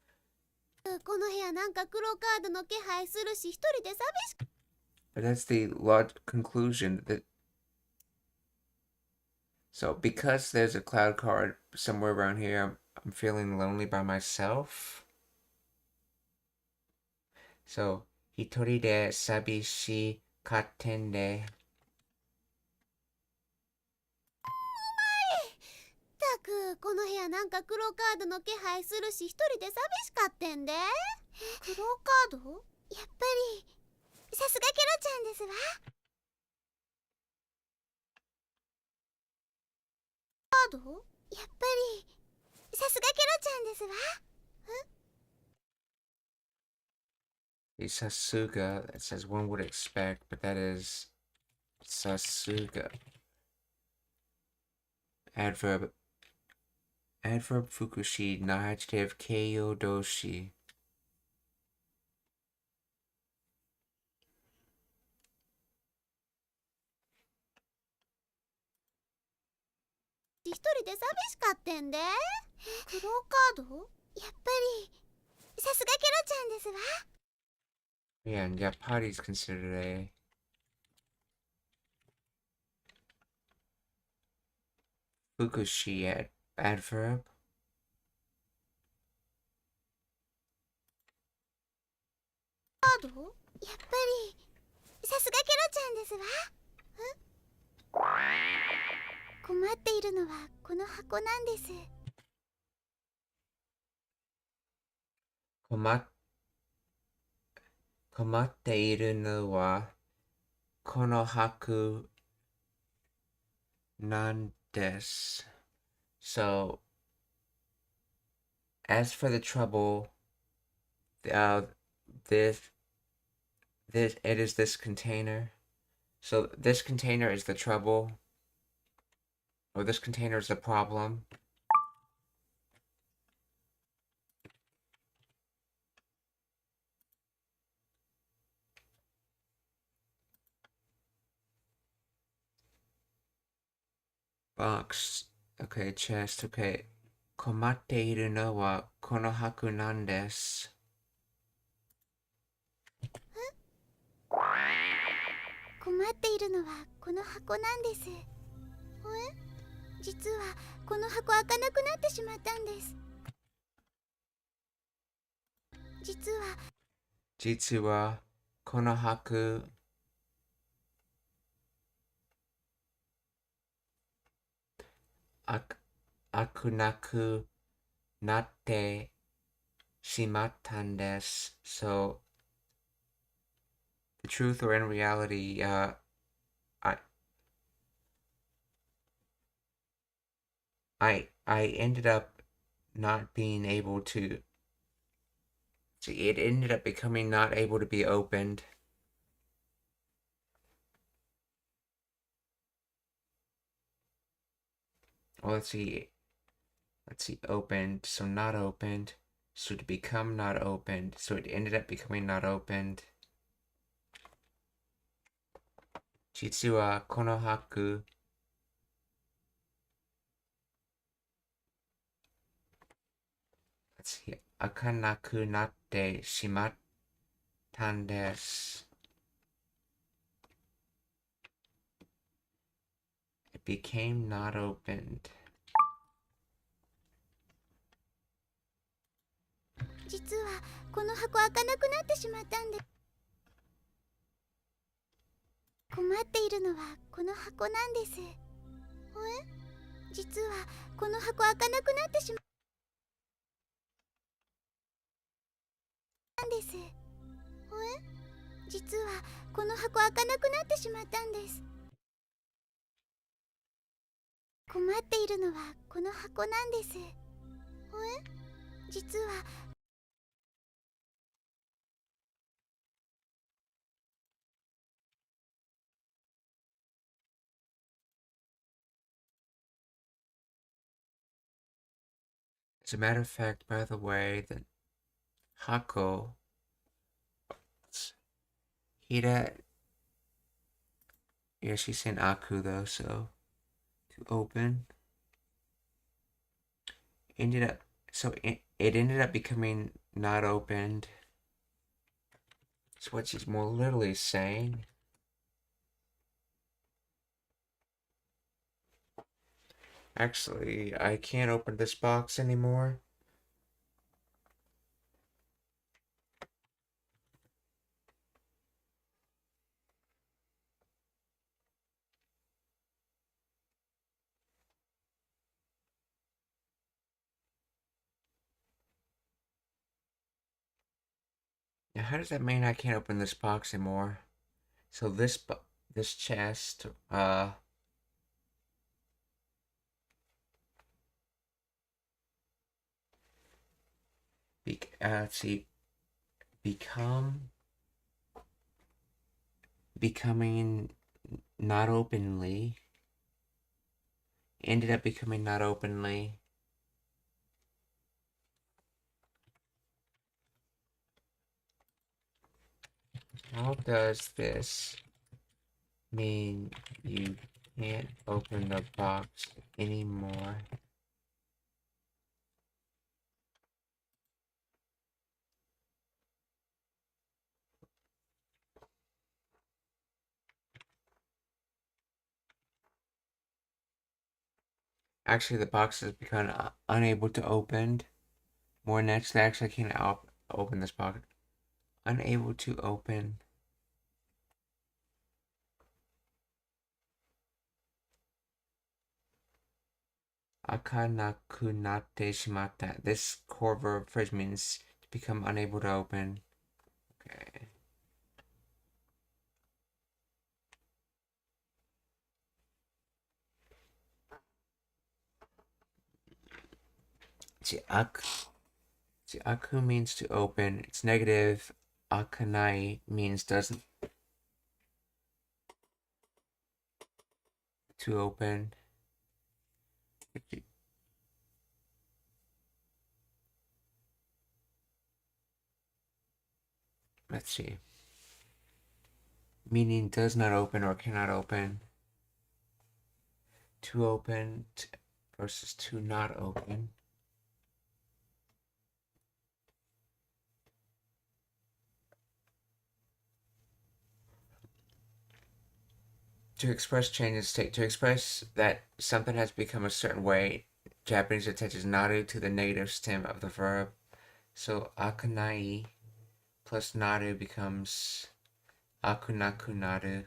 この部屋なんか黒カードの気配するし、一人で寂しく。 But that's the conclusion that... So, because there's a cloud card somewhere around here, I'm feeling lonely by myself. So, 一人で寂しかってんで。たく、この部屋なんか黒カードの気配するし、一人で寂しかってんで。黒カード？やっぱり、さすがケロちゃんですわ。カード？やっぱり、さすがケロちゃんですわ。Sasuga, that says one would expect, but that is Sasuga. Adverb. Adverb fukushi, na adjective keiyo doshi. 一人で寂しかってんで。黒カード？やっぱり、さすがケロちゃんですわ。Yeah, and yeah, party is considered a fukushi adverb. カード？やっぱり、さすがケロちゃんですわ。困っているのはこの箱なんです。困っているのはこの箱なんです。So, as for the trouble, it is this container. So this container is the trouble, or this container is the problem. Box, okay, chest, okay. 困っているのはこの箱なんです。困っているのはこの箱なんです。実はこの箱開かなくなってしまったんです。実はこの箱開くなくなってしまったんです。So, the truth or in reality, I ended up not being able to. See, it ended up becoming not able to be opened. Well, let's see, opened, so not opened, so to become not opened, so it ended up becoming not opened. 実はこの箱開かなくなってしまったんです。It became not opened. 実はこの箱開かなくなってしまったんで。困っているのはこの箱なんです。実はこの箱開かなくなってしまったんです。実はこの箱開かなくなってしまったんです。困っているのはこの箱なんです。実はAs a matter of fact, by the way, the Hako Hira. Yeah, she's saying Aku though, so to open. It ended up becoming not opened. That's what she's more literally saying. Actually, I can't open this box anymore. Now, how does that mean I can't open this box anymore? So this chest, let's see, becoming not openly, ended up becoming not openly. How does this mean you can't open the box anymore? Actually, the box has become unable to open. More next, actually, I can't open this box. Unable to open. Akanakunate shimata. This core verb phrase means to become unable to open. Okay. Aku means to open. It's negative. Akanai means doesn't to open. Let's see. Meaning does not open or cannot open. To open versus to not open. To express change in state. To express that something has become a certain way, Japanese attaches naru to the negative stem of the verb. So akanai plus naru becomes akunaku naru.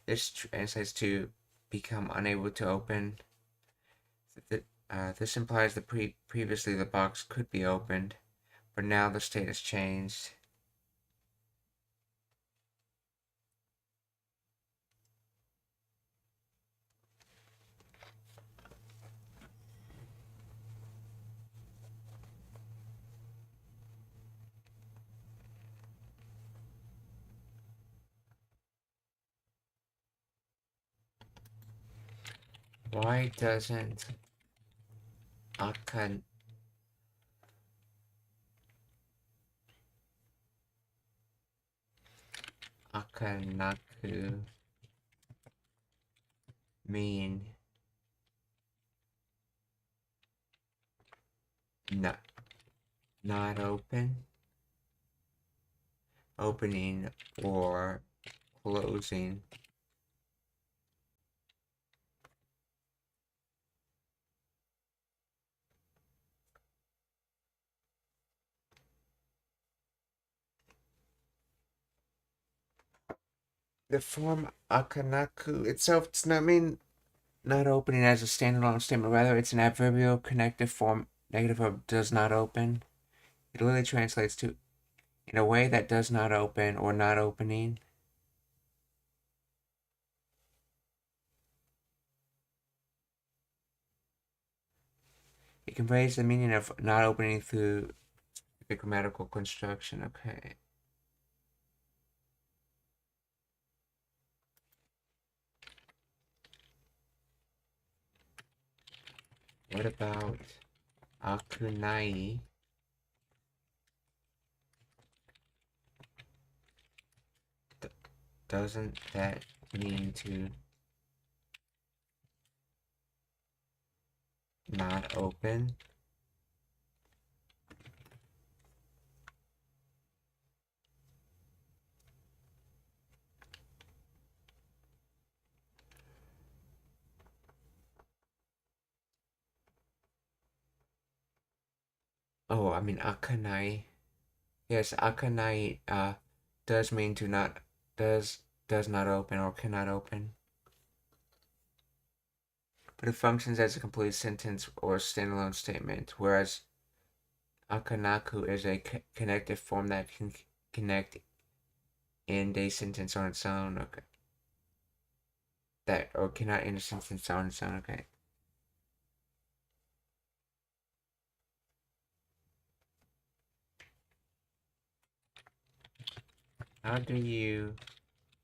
This translates to become unable to open. This implies that previously the box could be opened, but now the state has changed. Why doesn't akanaku mean not open, opening, or closing? The form akanaku itself does not mean not opening as a standalone statement. Rather, it's an adverbial connective form. Negative verb does not open. It literally translates to in a way that does not open or not opening. It conveys the meaning of not opening through the grammatical construction. Okay. What about akunai? doesn't that mean to not open? Oh, I mean akanai. Yes, akanai does mean to not does not open or cannot open. But it functions as a complete sentence or standalone statement, whereas akanaku is a connected form that can connect end a sentence on its own. Okay. That or cannot end a sentence on its own. Okay. How do you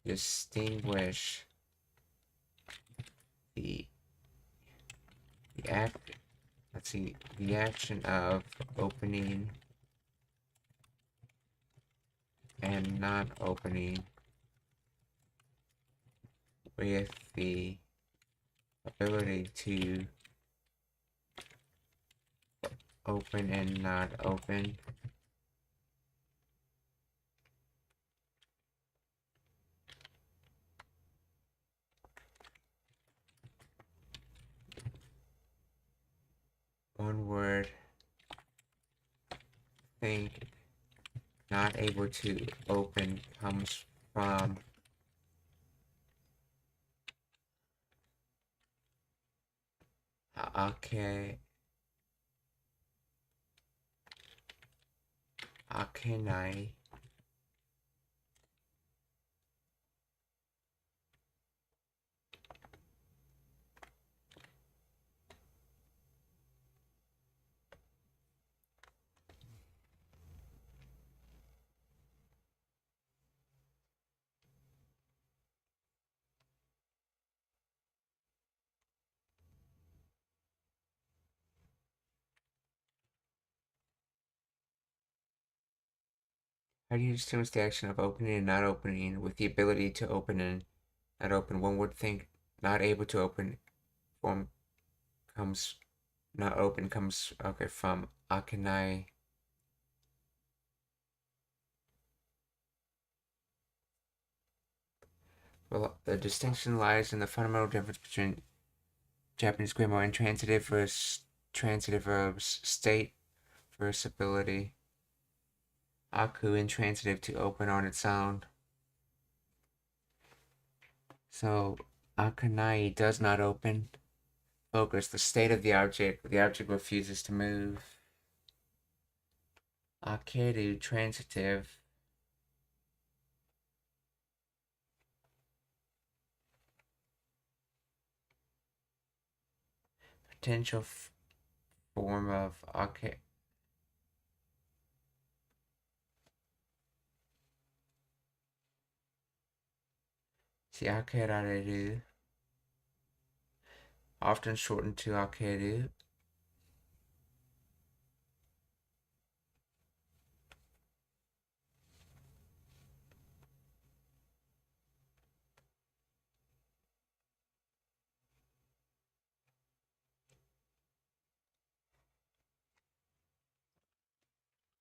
distinguish the act? Let's see, the action of opening and not opening with the ability to open and not open. One word. Think not able to open comes from akenai. How do you distinguish the action of opening and not opening with the ability to open and not open? One would think not able to open form comes not open comes okay from akenai. Well, the distinction lies in the fundamental difference between Japanese grammar and transitive versus transitive verbs, state versus ability. Aku intransitive to open on its own. So akanai does not open. Focus, the state of the object refuses to move. Akeru, transitive. Potential form of ake. See, akerareru. Often shortened to akeru.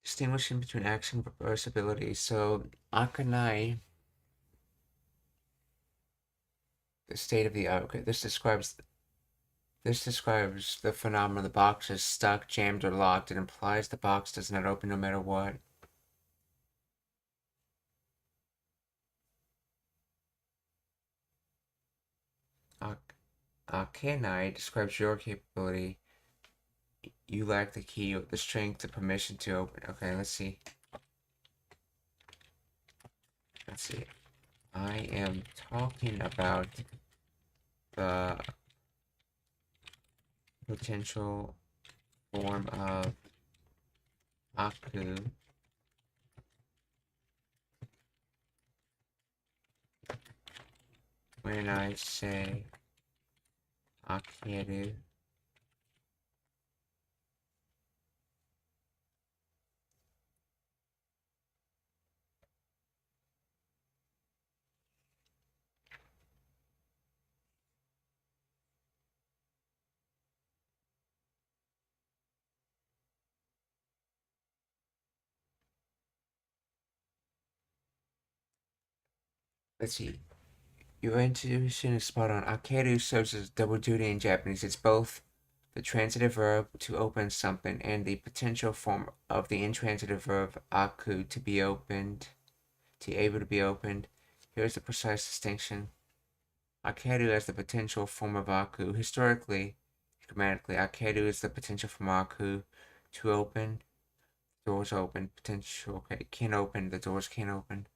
Distinguishing between action and reversibility. So akanai, the state of the okay. This describes the phenomenon. The box is stuck, jammed, or locked. It implies the box does not open no matter what. Akenai describes your capability. You lack the key, the strength, the permission to open. Okay, let's see. I am talking about the potential form of aku when I say akeru. let's see. Your intuition is spot on. Akeru serves as double duty in Japanese. It's both the transitive verb to open something and the potential form of the intransitive verb aku to be opened, to able to be opened. Here's the precise distinction. Akeru as the potential form of aku. Historically, grammatically, akeru is the potential form of aku to open. Doors open. Potential, okay, can open. The doors can open.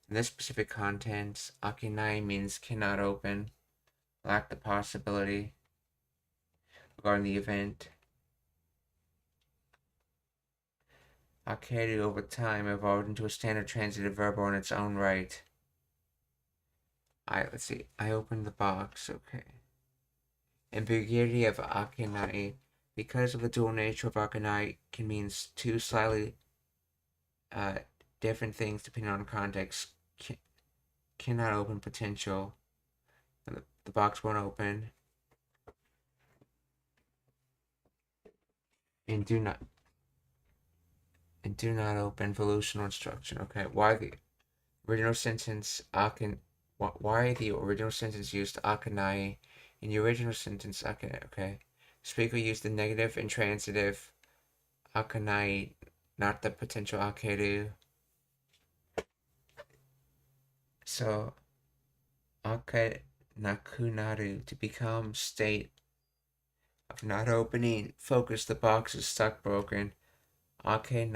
In this specific context, akinai means cannot open, lack the possibility regarding the event. Akeru over time evolved into a standard transitive verb on its own right. Let's see. I opened the box, okay. Ambiguity of akinai. Because of the dual nature of akinai, can mean two slightly different things depending on context. Cannot open potential. The box won't open. And do not open volitional instruction. Okay, why the original sentence why the original sentence used akanai? In the original sentence, okay. Speaker used the negative intransitive akanai, not the potential akeru. So ake nakunaru, to become state of not opening. Focus, the box is stuck, broken. Ake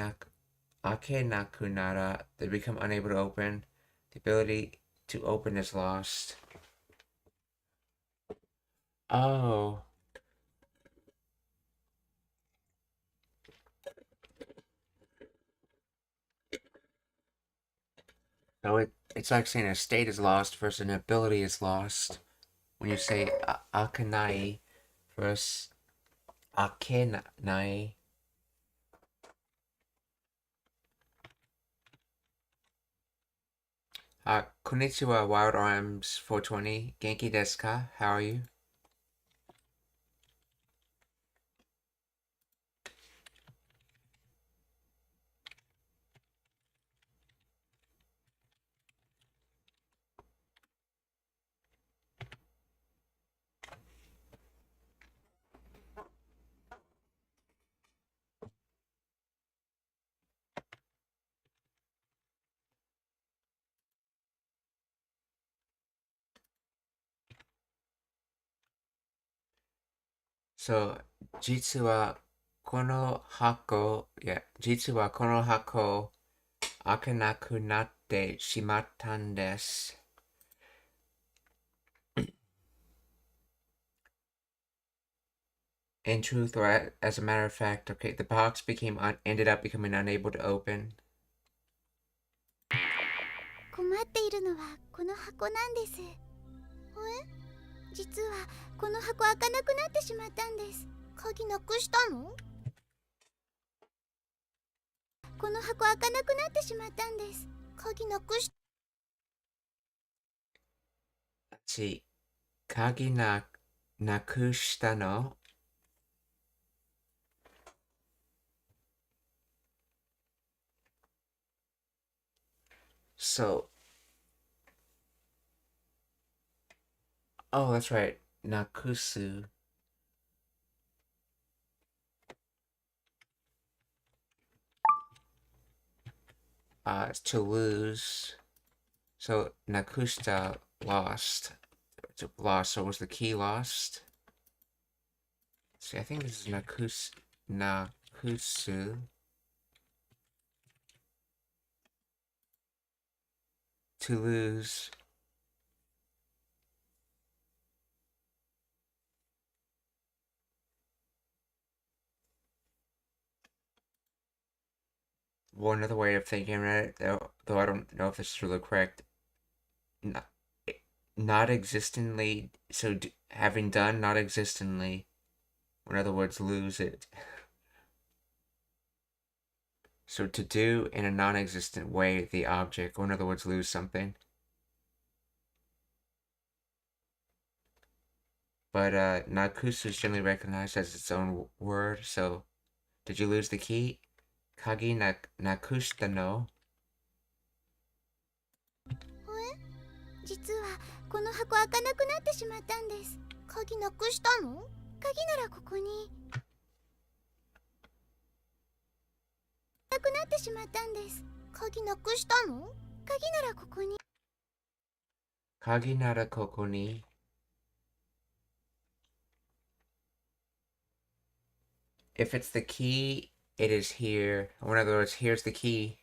nakunara, they become unable to open. The ability to open is lost. Oh. So it's like saying a state is lost versus an ability is lost. When you say akanai versus akenai. Konnichiwa, Wild Arms 420. Genki desu ka? How are you? So, 実はこの箱開けなくなってしまったんです。In truth, or as a matter of fact, okay, the box ended up becoming unable to open. 困っているのはこの箱なんです。実はこの箱開かなくなってしまったんです。鍵なくしたの？この箱開かなくなってしまったんです。鍵なくし Let's see. 鍵なくしたの? So, oh, that's right. Nakusu. To lose. So, nakushita, lost. Lost. So, was the key lost? See, I think this is nakusu. To lose. One other way of thinking about it, though I don't know if this is really correct, not existently, so having done not existently, in other words, lose it. So to do in a non-existent way the object, or in other words, lose something. But nakusu is generally recognized as its own word, so did you lose the key? Kagi nakushita no. 実はこの箱開かなくなってしまったんです。鍵なくしたの？鍵ならここに。なくなってしまったんです。鍵なくしたの？鍵ならここに。鍵ならここに。If it's the key, it is here. Or in other words, here's the key.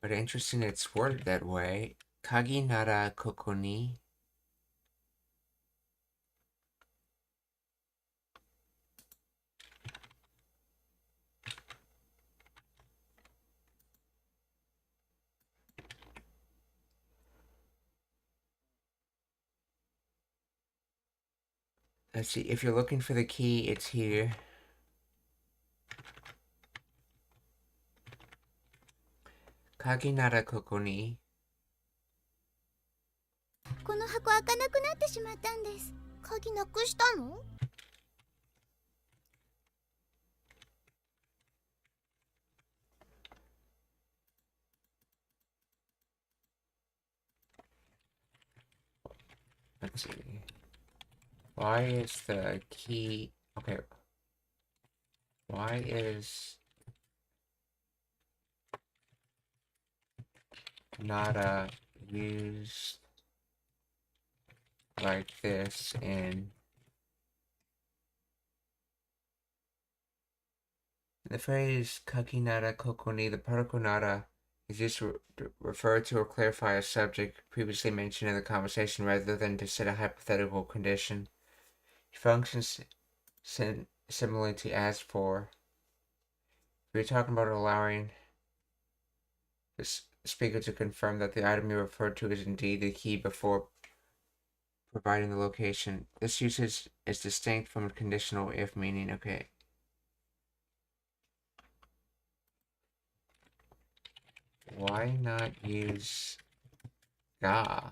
But interesting it's worded that way. Kagi nara koko ni. Let's see, if you're looking for the key, it's here. Kagi nara koko ni. この箱開かなくなってしまったんです。鍵なくしたの？ Let's see. Why is the key... Okay. Why is... nada used like this in the phrase kaki nada koko ni? The particle nada is used to refer to or clarify a subject previously mentioned in the conversation rather than to set a hypothetical condition. It functions similarly to as for. If you're talking about allowing the speaker to confirm that the item you referred to is indeed the key before providing the location. This usage is distinct from a conditional if meaning. Okay. Why not use ga?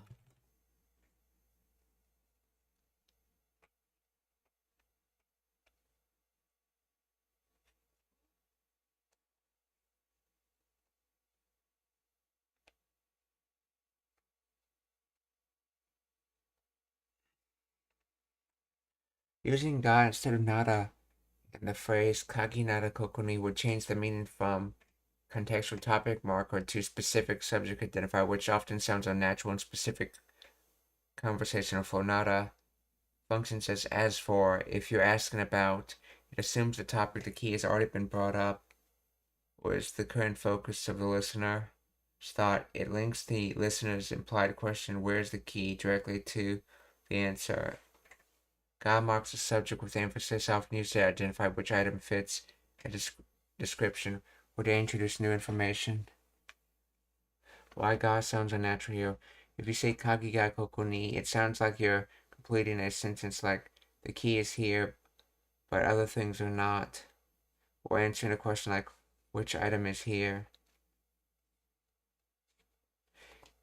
Using ga instead of nada in the phrase kagi nada koko ni would change the meaning from contextual topic marker to specific subject identifier, which often sounds unnatural in specific conversational flow. Nada functions as for. If you're asking about, it assumes the topic, the key, has already been brought up or is the current focus of the listener's thought. It links the listener's implied question, where's the key, directly to the answer. Ga marks a subject with emphasis, often used to identify which item fits a description or to introduce new information. Why ga sounds unnatural here. If you say kagi ga koko ni, it sounds like you're completing a sentence like the key is here, but other things are not. Or answering a question like which item is here.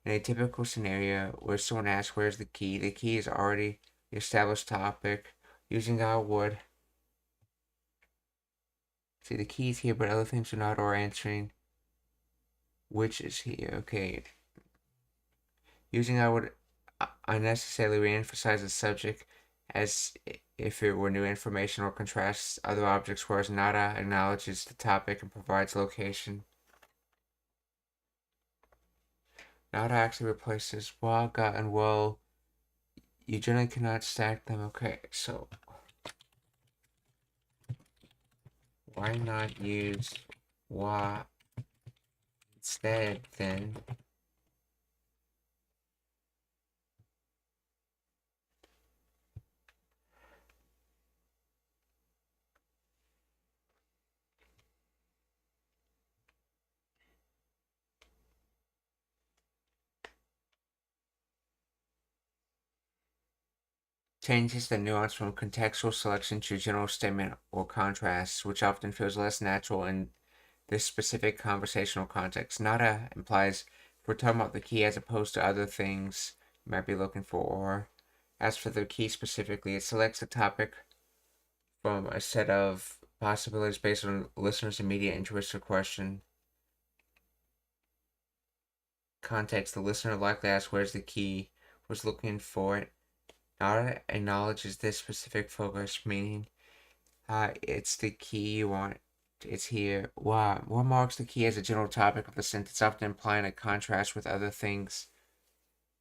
In a typical scenario where someone asks where's the key is already the established topic. Using ga would say the key is here, but other things are not, or answering which is here. Okay. Using ga would unnecessarily re-emphasize the subject as if it were new information or contrasts other objects, whereas nada acknowledges the topic and provides location. Nada actually replaces wa, ga, and wo. You generally cannot stack them. Okay, so why not use wa instead then? Changes the nuance from contextual selection to general statement or contrast, which often feels less natural in this specific conversational context. Nada implies we're talking about the key as opposed to other things you might be looking for. Or as for the key specifically, it selects the topic from a set of possibilities based on listeners' immediate interest or question. Context: the listener likely asks, "Where's the key?" Was looking for it. Nara acknowledges this specific focus, meaning it's the key you want. It's here. Wow. What marks the key as a general topic of the sentence, often implying a contrast with other things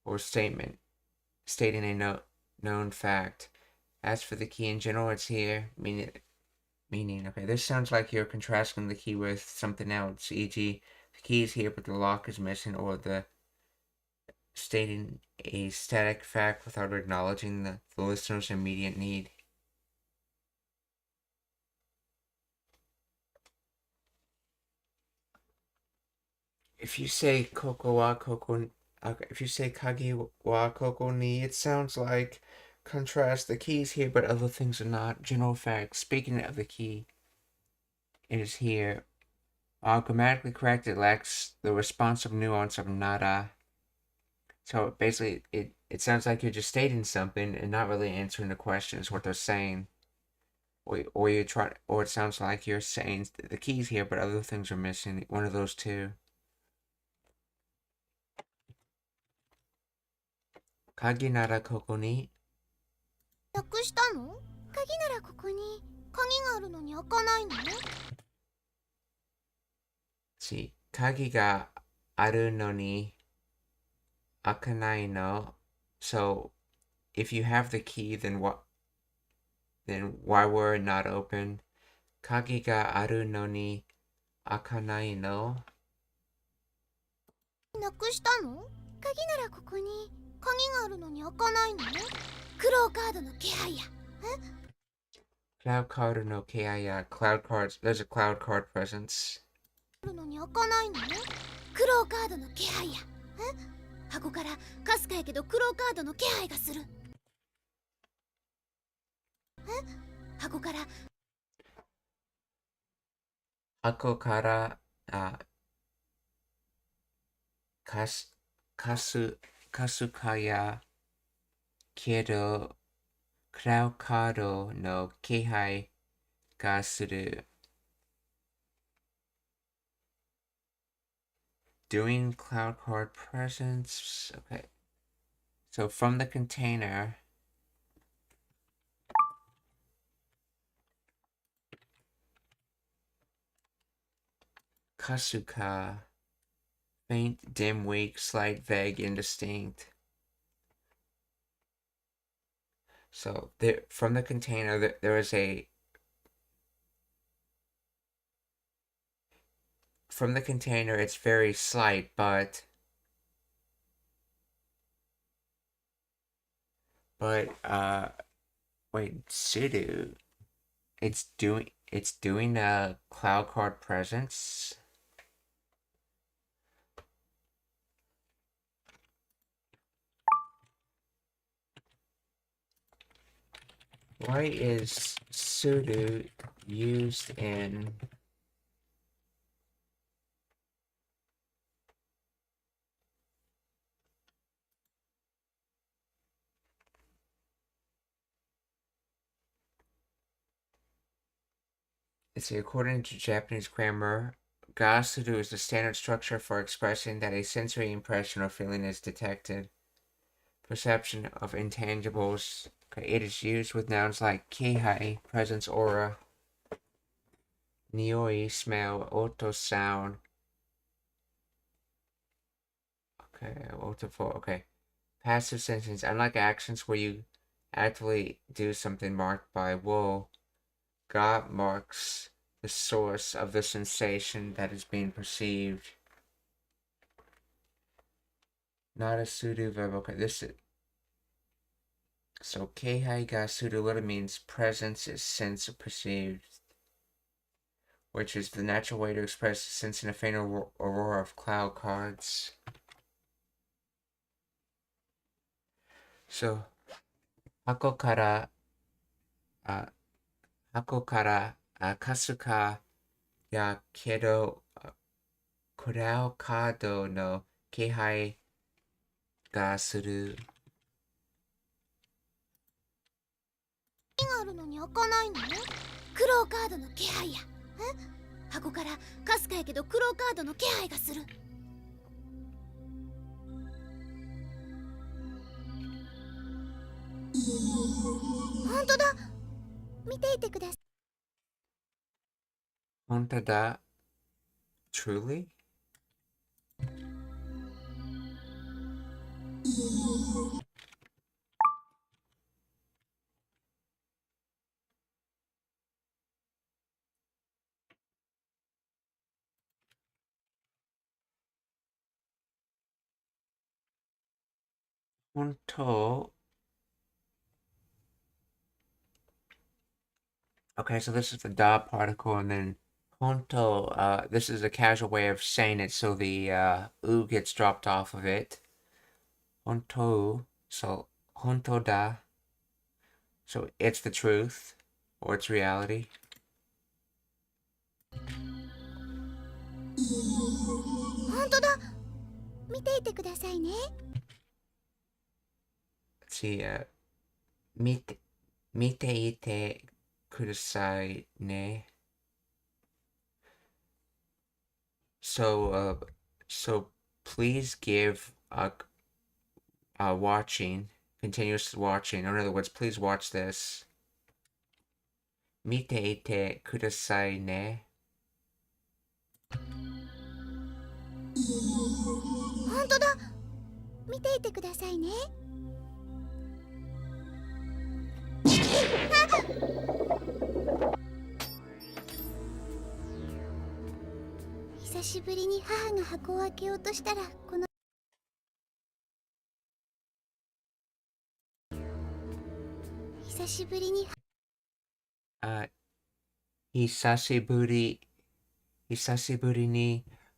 or statement, stating a known fact. As for the key in general, it's here, meaning, okay, this sounds like you're contrasting the key with something else, e.g., the key is here but the lock is missing, or the stating a static fact without acknowledging the listener's immediate need. If you say koko wa koko, if you say kagi wa koko ni, it sounds like contrast. The key is here, but other things are not. General fact. Speaking of the key, it is here. Grammatically correct, it lacks the responsive nuance of nada. So basically, it sounds like you're just stating something and not really answering the question, is what they're saying. Or it sounds like you're saying the key's here, but other things are missing. One of those two. Kagi nara koko ni. なくしたの？鍵ならここに。鍵があるのに開かないの？ See, kagi ga aru no ni akanai no. So, if you have the key, then why were it not open? Kagi ga aru no ni akanai no. なくしたの？鍵ならここに。鍵があるのに開かないの？クローカードの気配や。Cloud card no keiya. Cloud cards. There's a cloud card presence. あるのに開かないの？クローカードの気配や。箱からかすかやけどクローカードの気配がする。箱から箱からかすかやけどクラウドカードの気配がする。Doing cloud card presence. Okay. So from the container, Kasuka, faint, dim, weak, slight, vague, indistinct. So there, from the container, there is a. From the container, it's very slight, but wait, sudo. It's doing a cloud card presence. Why is sudo used in according to Japanese grammar, ga-sudo is the standard structure for expressing that a sensory impression or feeling is detected. Perception of intangibles. Okay, it is used with nouns like kihai, presence, aura, nioi, smell, oto, sound. Okay, okay. Passive sentence. Unlike actions where you actively do something marked by wo, ga marks the source of the sensation that is being perceived. Not a sudo verb. Okay, this is. So, keihai ga sudo literally means presence is sense perceived, which is the natural way to express the sense in a faint aurora of cloud cards. So, hako kara kasuka ya kedo kurao kado no keihai ga suru. 鍵があるのに開かないの？クローカードの気配や。箱からかすかやけどクローカードの気配がする。本当だ。見ていてください。本当だ。Truly? Honto. Okay, so this is the da particle, and then honto, this is a casual way of saying it, so the u gets dropped off of it. Honto, so honto da. So it's the truth, or it's reality. 本当だ。見ていてくださいね。Let's see, 見ていてくださいね. So, so please give watching, continuous watching. In other words, please watch this. 見ていてくださいね. 本当だ。見ていてくださいね。久しぶりに母が箱を開けようとしたら、この久しぶりに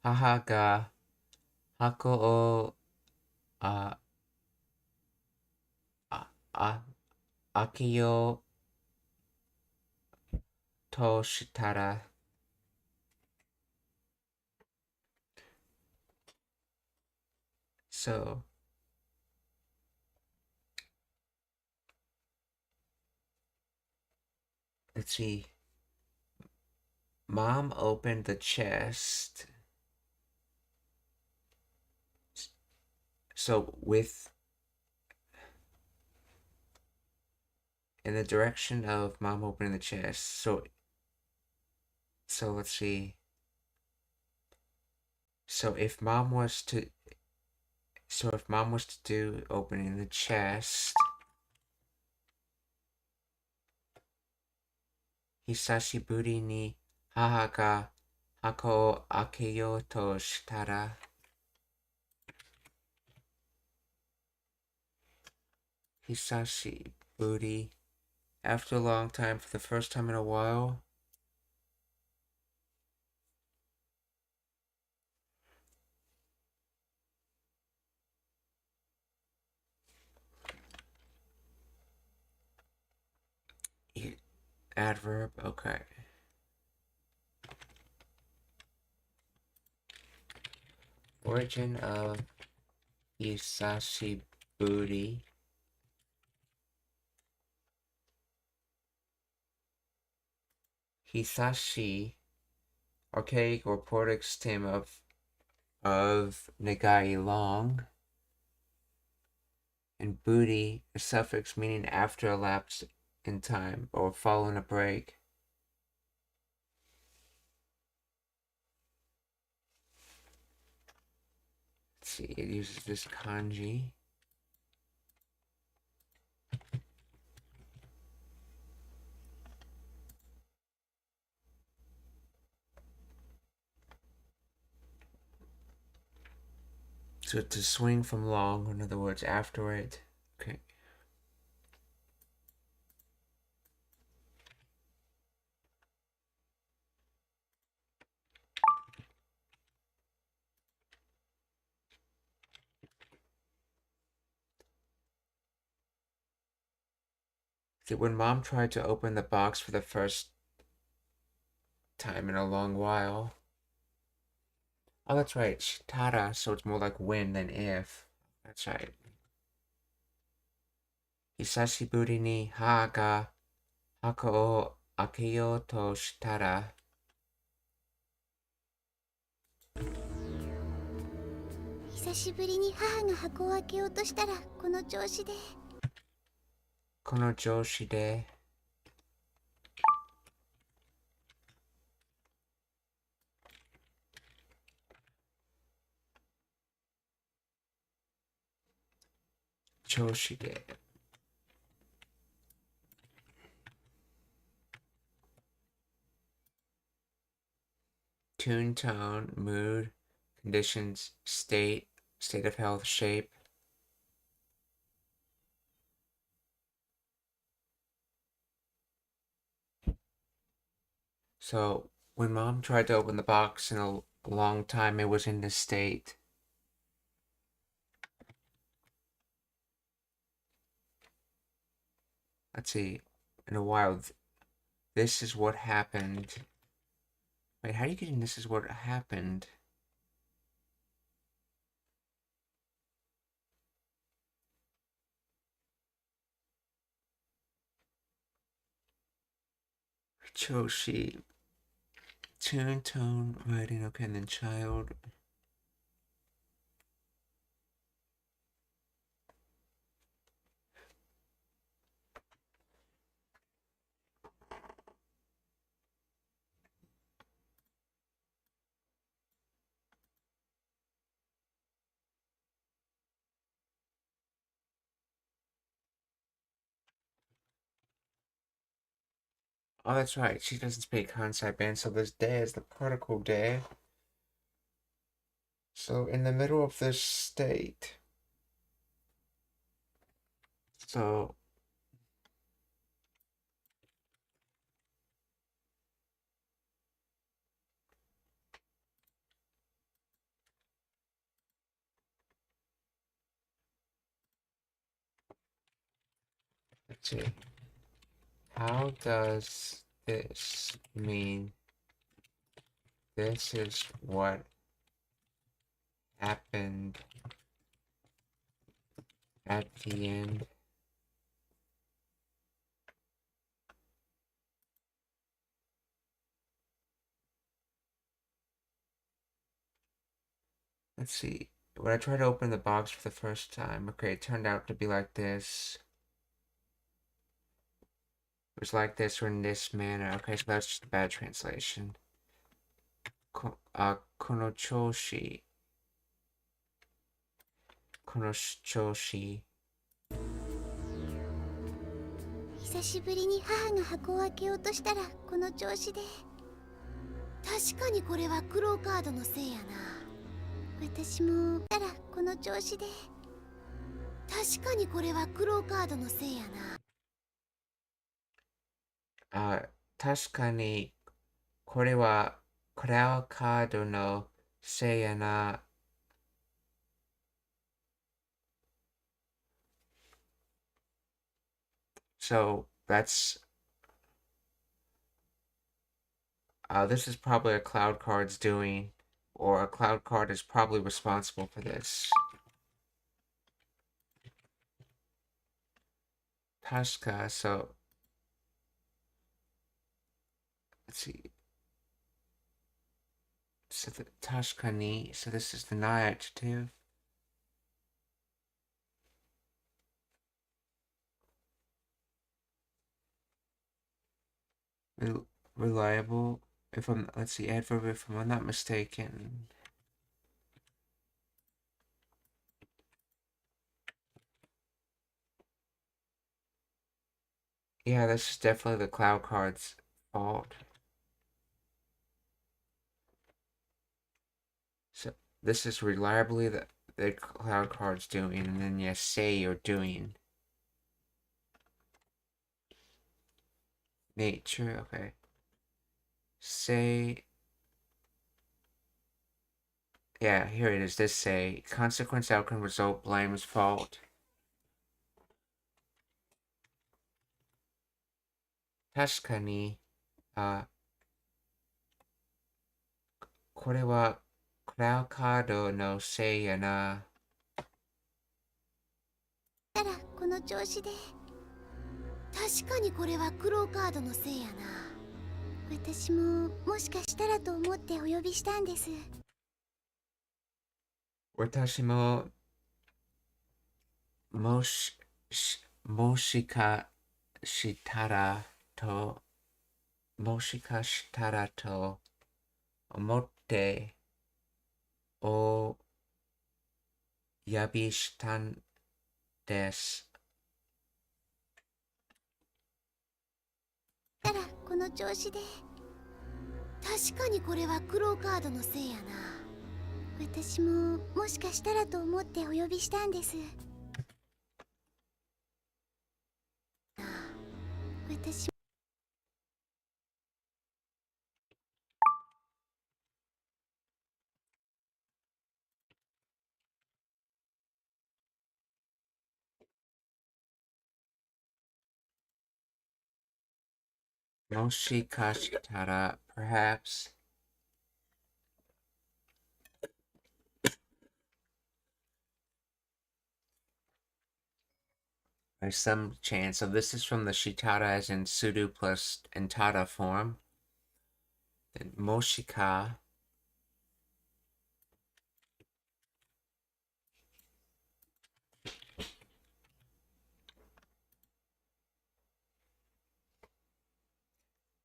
母が箱を開けようとしたら So let's see. Mom opened the chest. So in the direction of Mom opening the chest. So let's see. So if Mom was to do opening the chest, 久しぶりに母が箱を開けようとしたら、久しぶり after a long time, for the first time in a while. Adverb, okay. Origin of Hisashiburi. Hisashi, archaic or portix stem of Nagai long, and buri, a suffix meaning after a lapse in time or following a break. Let's see, it uses this kanji. So to swing from long, in other words, after it. Okay. See, when Mom tried to open the box for the first time in a long while. Oh, that's right. Shitara, so it's more like when than if. That's right. Hisashiburi ni haga 箱を開けようとしたら、久しぶりに母が箱を開けようとしたらこの調子で調子で Tune, tone, mood, conditions, state of health, shape. So when Mom tried to open the box in a long time, it was in this state. Let's see. In a while, this is what happened. Wait, how are you getting this is what happened? Choshi. Tune, tone, writing, okay, and then child. Oh, that's right. She doesn't speak Kansai band, so this day is the particle day. So in the middle of this state. So let's see. How does this mean this is what happened at the end? Let's see. When I tried to open the box for the first time, okay, it turned out to be like this. It was like this or in this manner. Okay, so that's just a bad translation. Konochoshi. Konochoshi. 久しぶりに母が箱を開けようとしたらこの調子で確かにこれはクローカードのせいやな私もたらこの調子で確かにこれはクローカードのせいやな確かにこれはクラウカードのせいやなSo that's this is probably a cloud card's doing, or a cloud card is probably responsible for this. Tashka, so let's see. So the Tashka ni, so this is the na adjective. Reliable. If I'm, let's see, adverb, if I'm not mistaken. Yeah, this is definitely the cloud card's fault. So this is reliably the cloud card's doing, and then yes, say you're doing. Nature, okay. Say, yeah, here it is. This say, consequence, outcome, result, blames, fault. 確かに、これはクラウカードのせいやな。たらこの調子で確かにこれはクローカードのせいやな。私ももしかしたらと思ってお呼びしたんです。私ももしかしたらと思ってお呼びしたんです。たらこの調子で。確かにこれはクローカードのせいやな。私ももしかしたらと思ってお呼びしたんです。私もしかしたら perhaps by some chance. So this is from the Shitara as in sudo plus entada form. Then moshika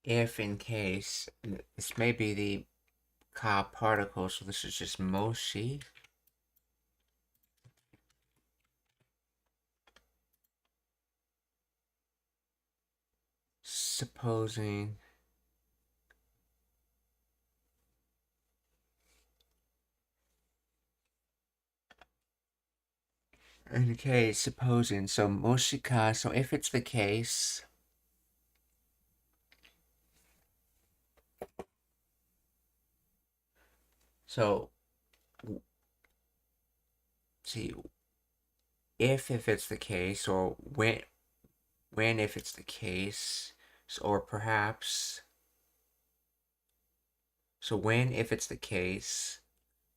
if in case this may be the ka particle, so this is just moshi. Supposing in case, supposing, so moshika, so if it's the case, so see if it's the case, or when if it's the case, or perhaps, so when if it's the case,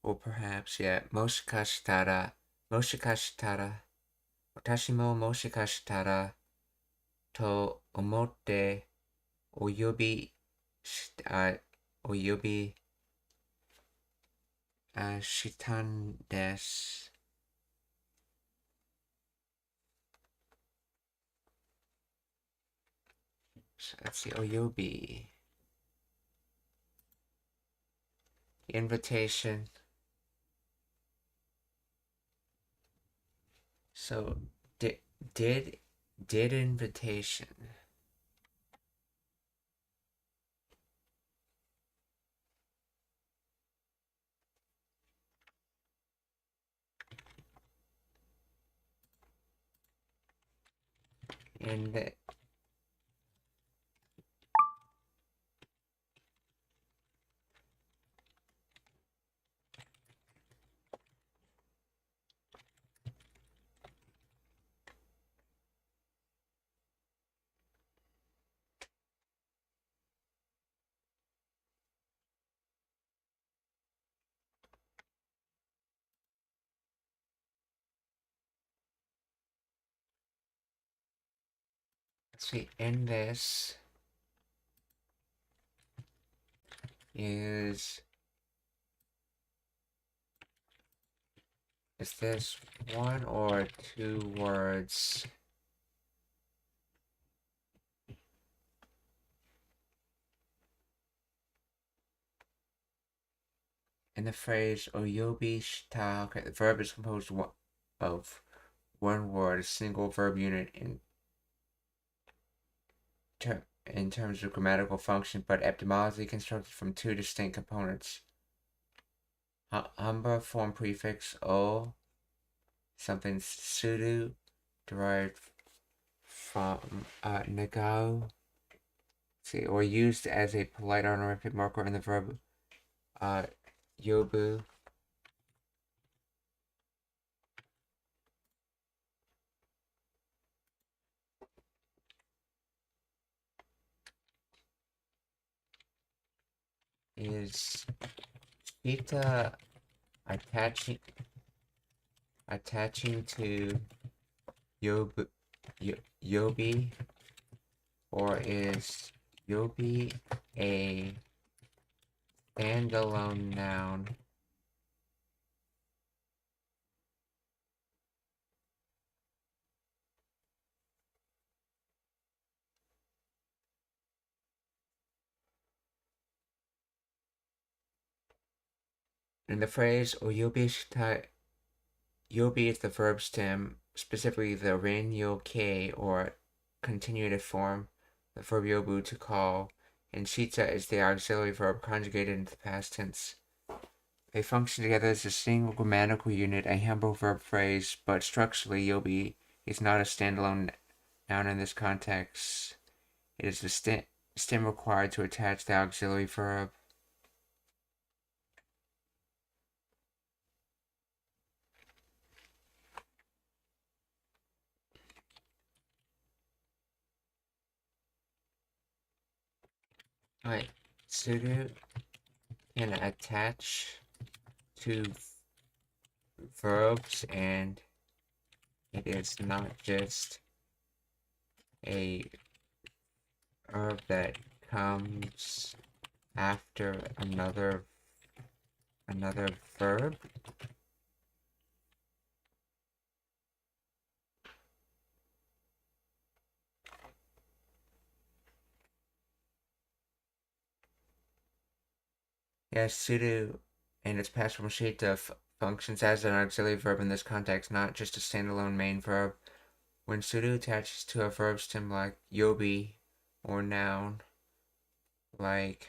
or perhaps, yeah, moshikashitara, watashi mo moshikashitara to omotte oyobi shitan desu. So let's see, oyobi. Invitation. So did invitation. And let's see, in this is this one or two words? In the phrase oyobi shita, okay, the verb is composed of one word, a single verb unit in terms of grammatical function, but etymologically constructed from two distinct components. Hamba form prefix o, something sudo, derived from nagao, see, or used as a polite honorific marker in the verb yobu. Is shita attaching to yobi or is yobi a standalone noun? In the phrase yobi is the verb stem, specifically the ren yoke or continuative form, the verb yobu to call, and shita is the auxiliary verb conjugated into the past tense. They function together as a single grammatical unit, a humble verb phrase, but structurally yobi is not a standalone noun in this context. It is the stem required to attach the auxiliary verb. Alright, sudo can attach to verbs, and it is not just a verb that comes after another verb. Yes, sudo and its past form shita functions as an auxiliary verb in this context, not just a standalone main verb. When sudo attaches to a verb stem like yobi or noun like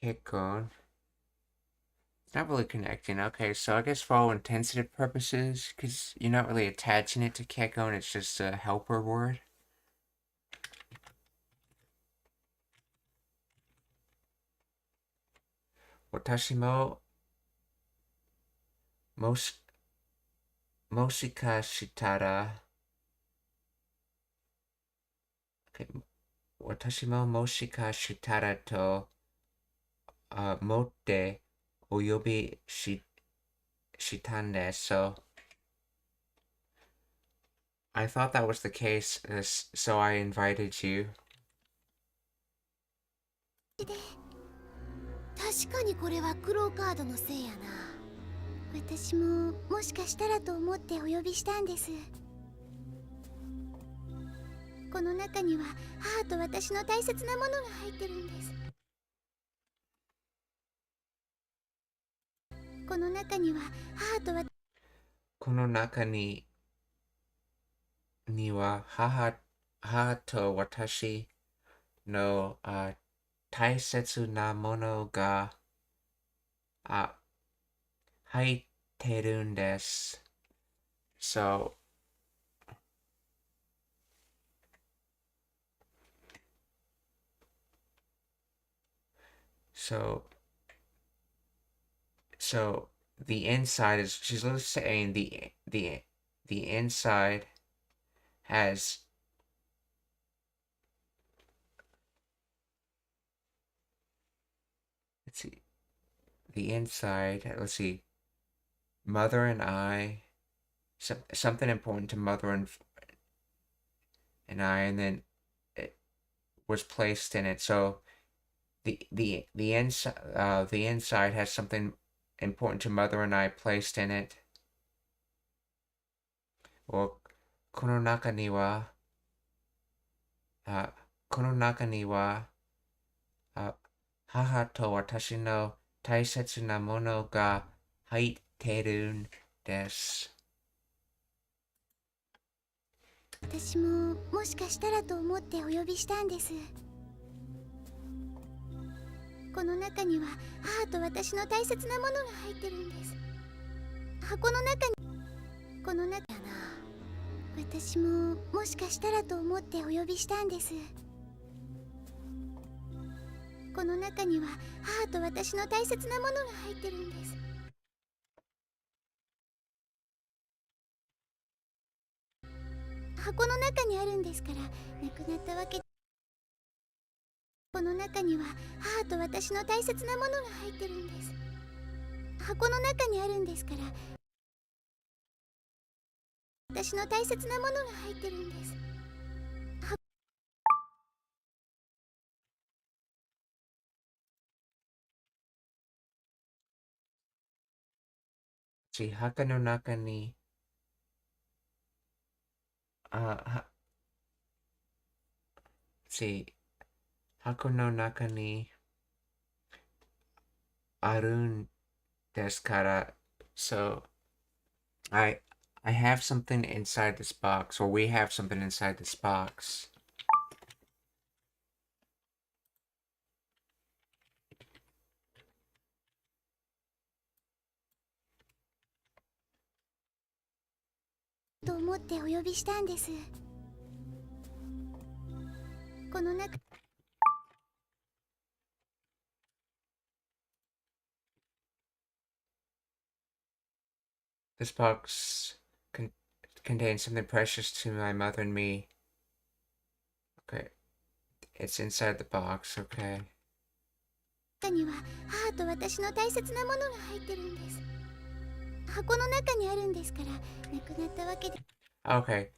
kekon, it's not really connecting. Okay, so I guess for all intensive purposes, because you're not really attaching it to kekon, it's just a helper word. Watashi mo moshika shitara. Okay, watashi mo moshika shitara to motte oyobi shitan desu. So I thought that was the case, so I invited you. 確かにこれはクローカードのせいやな。私ももしかしたらと思ってお呼びしたんです。この中には母と私の大切なものが入ってるんです。この中には母と私この中には母と私の大切なものが入ってるんです。So the inside is, she's literally saying the inside has, let's see, the inside, let's see, mother and I, something important to mother and I, and then it was placed in it. So the inside has something important to mother and I placed in it. Or この中には母と私の大切なものが入ってるんです。私ももしかしたらと思ってお呼びしたんです。この中には母と私の大切なものが入ってるんです。箱の中にこの中やな。私ももしかしたらと思ってお呼びしたんです。この中には母と私の大切なものが入ってるんです。箱の中にあるんですから、なくなったわけ。この中には母と私の大切なものが入ってるんです。箱の中にあるんですから、私の大切なものが入ってるんです。墓の中に、箱の中にあるんですから、so I have something inside this box, or we have something inside this box. と思ってお呼びしたんです。この中。This box contains something precious to my mother and me. Okay, it's inside the box. Okay. 中には母と私の大切なものが入ってるんです。箱の中にあるんですから、なくなったわけで。Okay,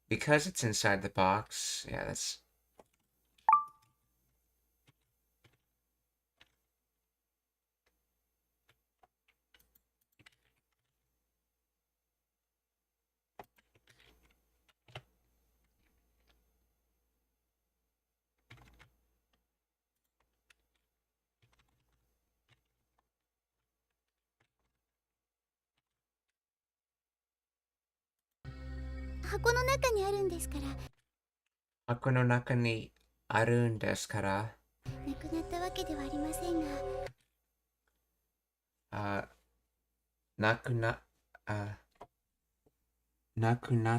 because it's inside the box. Yeah, that's. 箱の中にあるんですから。箱の中にあるんですから。なくなったわけではありませんが。なくなったは、なくな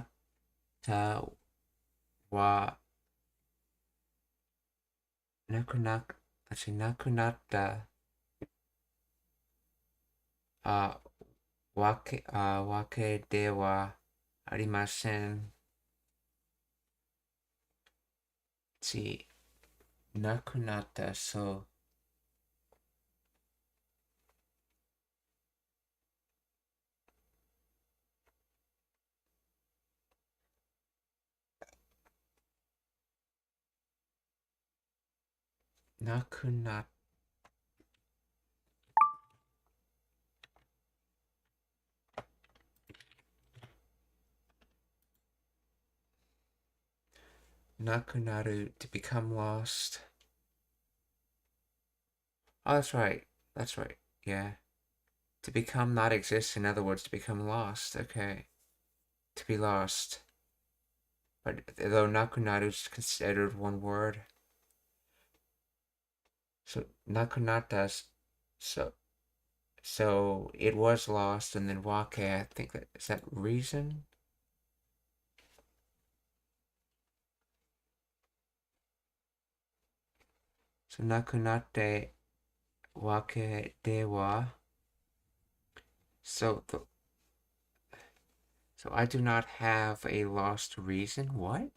った、わけではありません。なくなった、そう。なくなくなる to become lost. Oh, that's right. That's right. Yeah. To become not exist, in other words, to become lost. Okay. To be lost. But though nakunaru is considered one word. So nakunata, so it was lost, and then wake, I think that is that reason? So nakunate wake dewa. So I do not have a lost reason. What?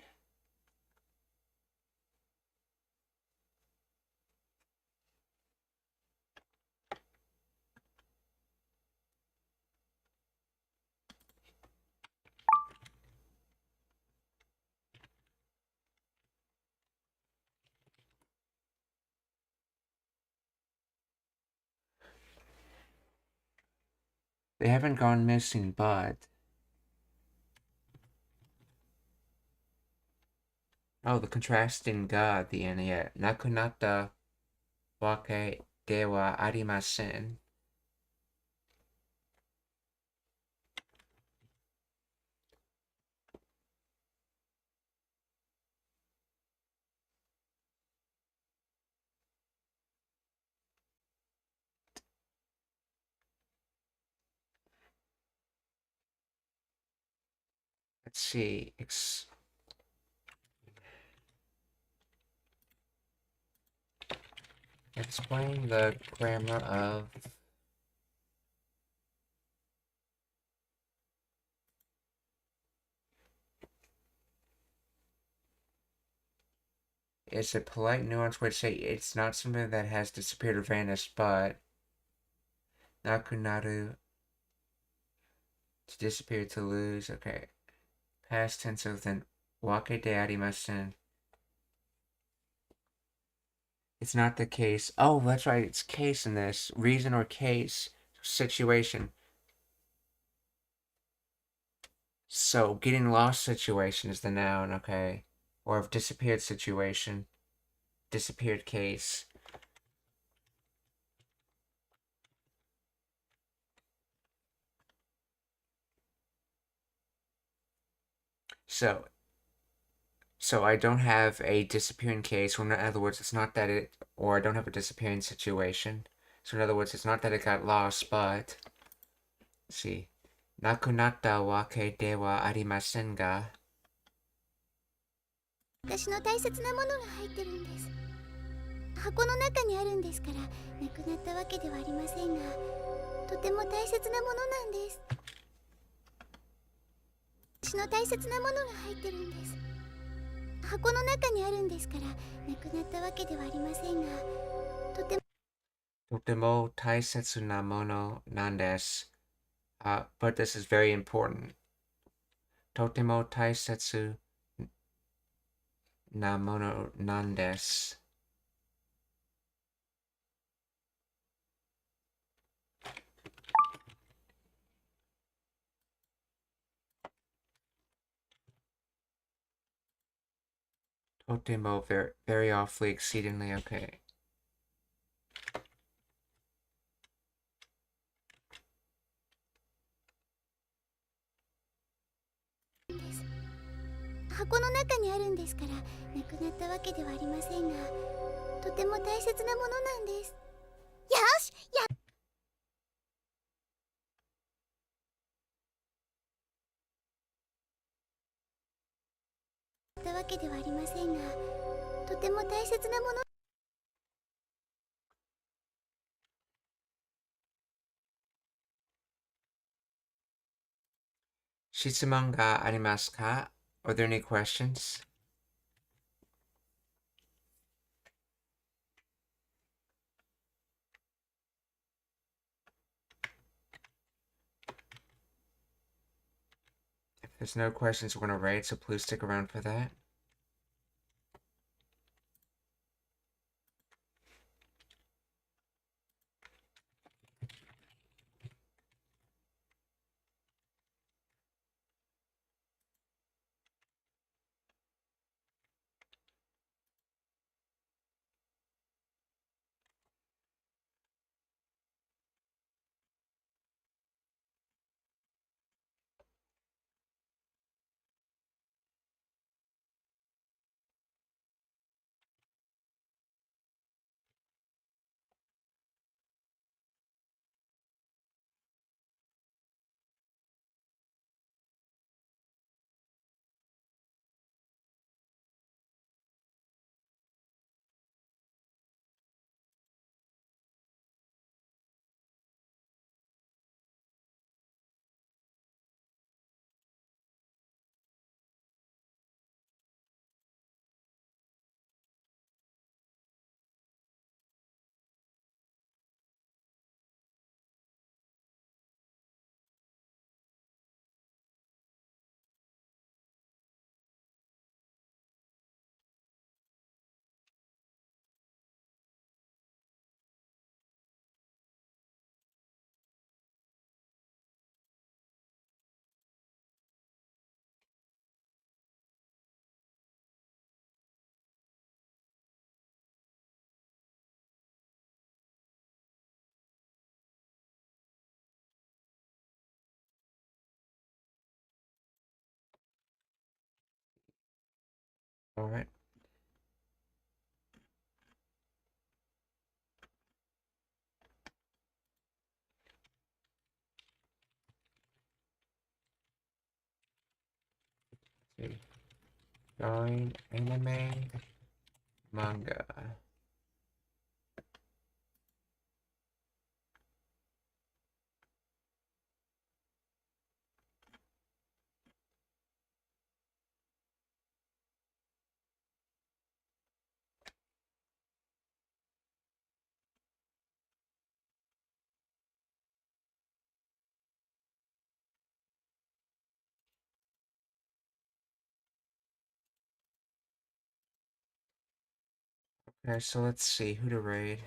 They haven't gone missing, but oh, the contrasting ga at the end. Yeah, nakunata wake de wa arimasen. Let's see. Explain the grammar of is a polite, nuanced way to say it's not something that has disappeared or vanished, but nakunaru, to disappear, to lose. Okay. Past tense of then wake de arimasen. It's not the case. Oh, that's right. It's case in this. Reason or case. Situation. So, getting lost situation is the noun, okay? Or of disappeared situation. Disappeared case. So I don't have a disappearing case, or in other words, it's not that it, or I don't have a disappearing situation. So in other words, it's not that it got lost, but, let's see. Nakunatta wake de wa arimasen ga. 私の大切なものが入ってるんです。箱の中にあるんですから、なくなったわけではありませんが、とても大切なものなんです。私の大切なものが入ってるんです。箱の中にあるんですから、なくなったわけではありませんが、とても大切なものなんです。But this is very important. とても大切なものなんです。とても very awfully, exceedingly, okay. 箱の中にあるんですから、なくなったわけではありませんが、とても大切なものなんです。よし、やったわけではありませんが、とても大切なもの。質問がありますか? Are there any questions? If there's no questions, we're going to rate, so please stick around for that. All right. See. Drawing, anime, manga. Alright, so let's see who to raid.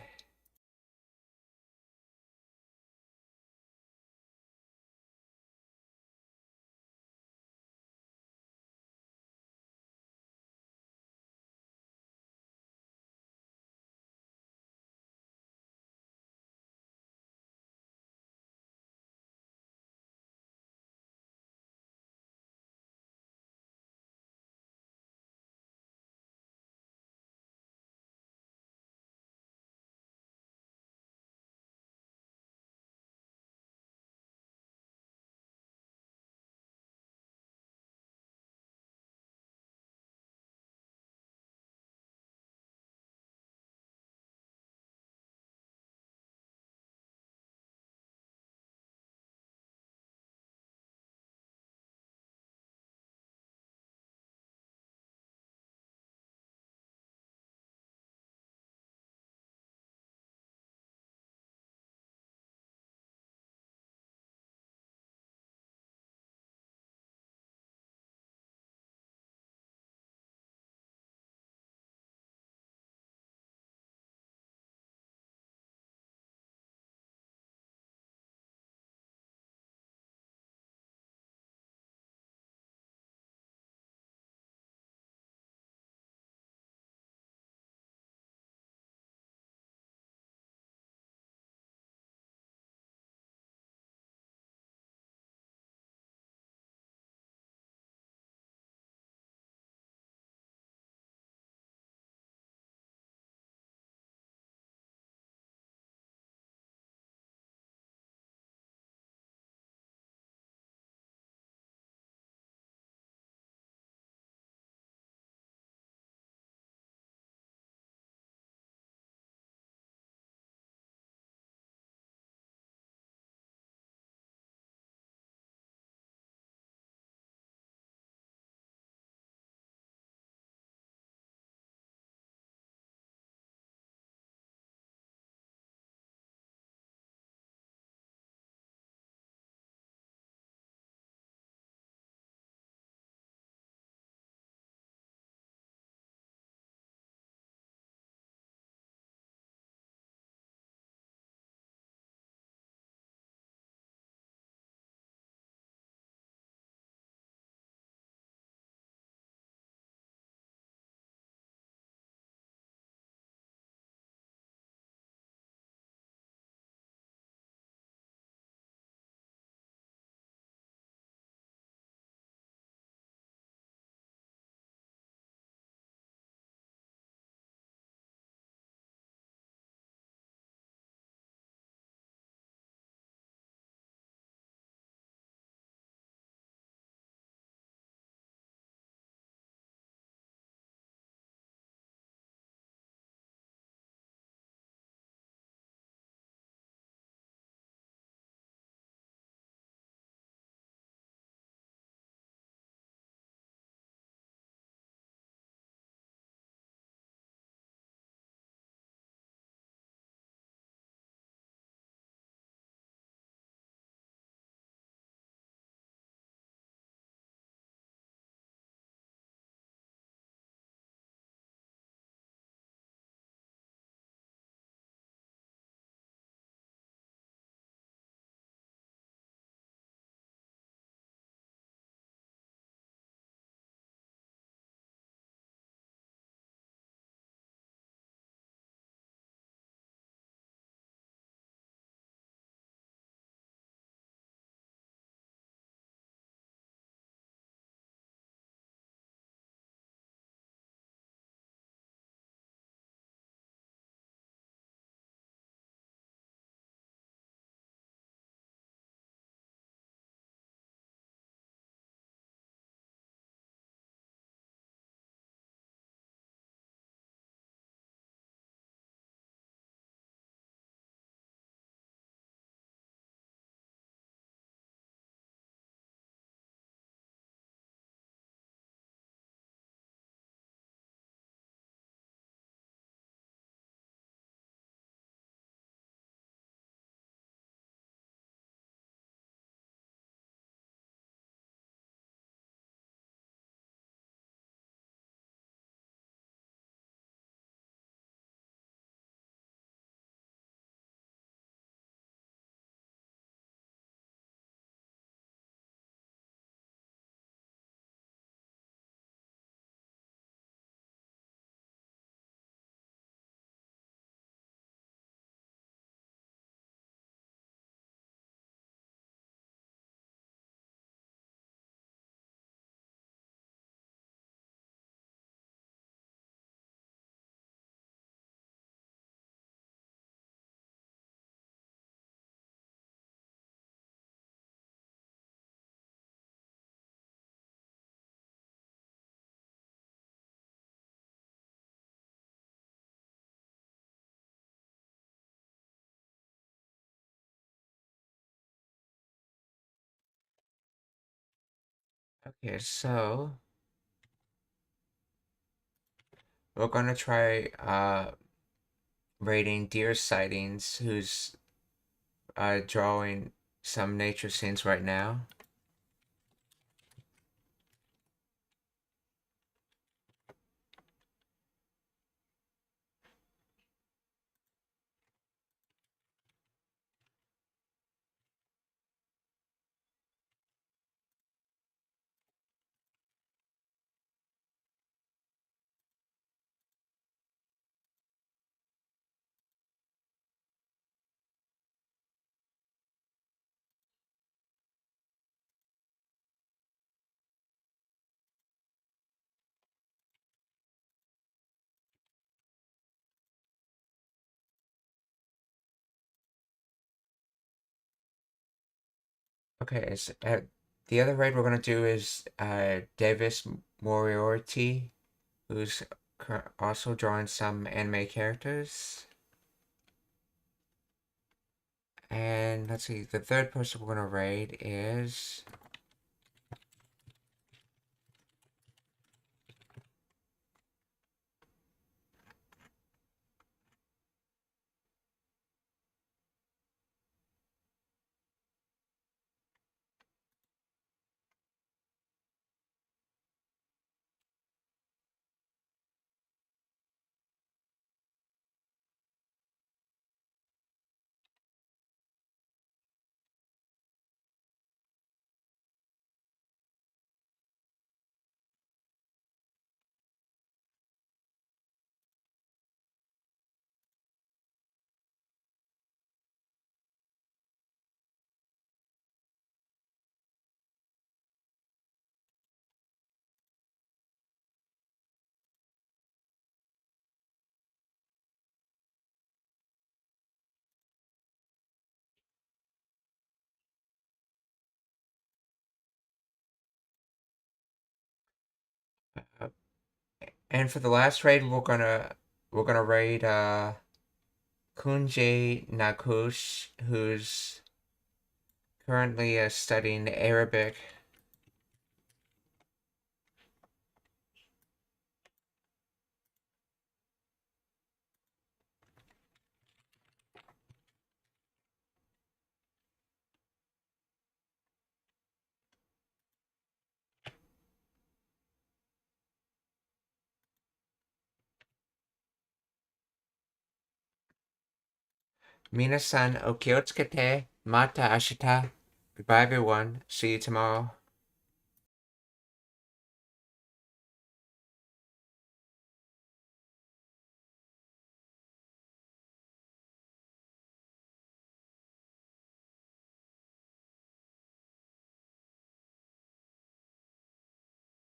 Okay, so we're gonna try rating deer sightings who's drawing some nature scenes right now. Okay, the other raid we're gonna do is Davis Moriarty, who's also drawing some anime characters. And let's see, the third person we're gonna raid is uh, and for the last raid we're gonna raid Kunje Nakush, who's currently studying Arabic. Minasan okiyotsukete, mata ashita. Goodbye everyone. See you tomorrow.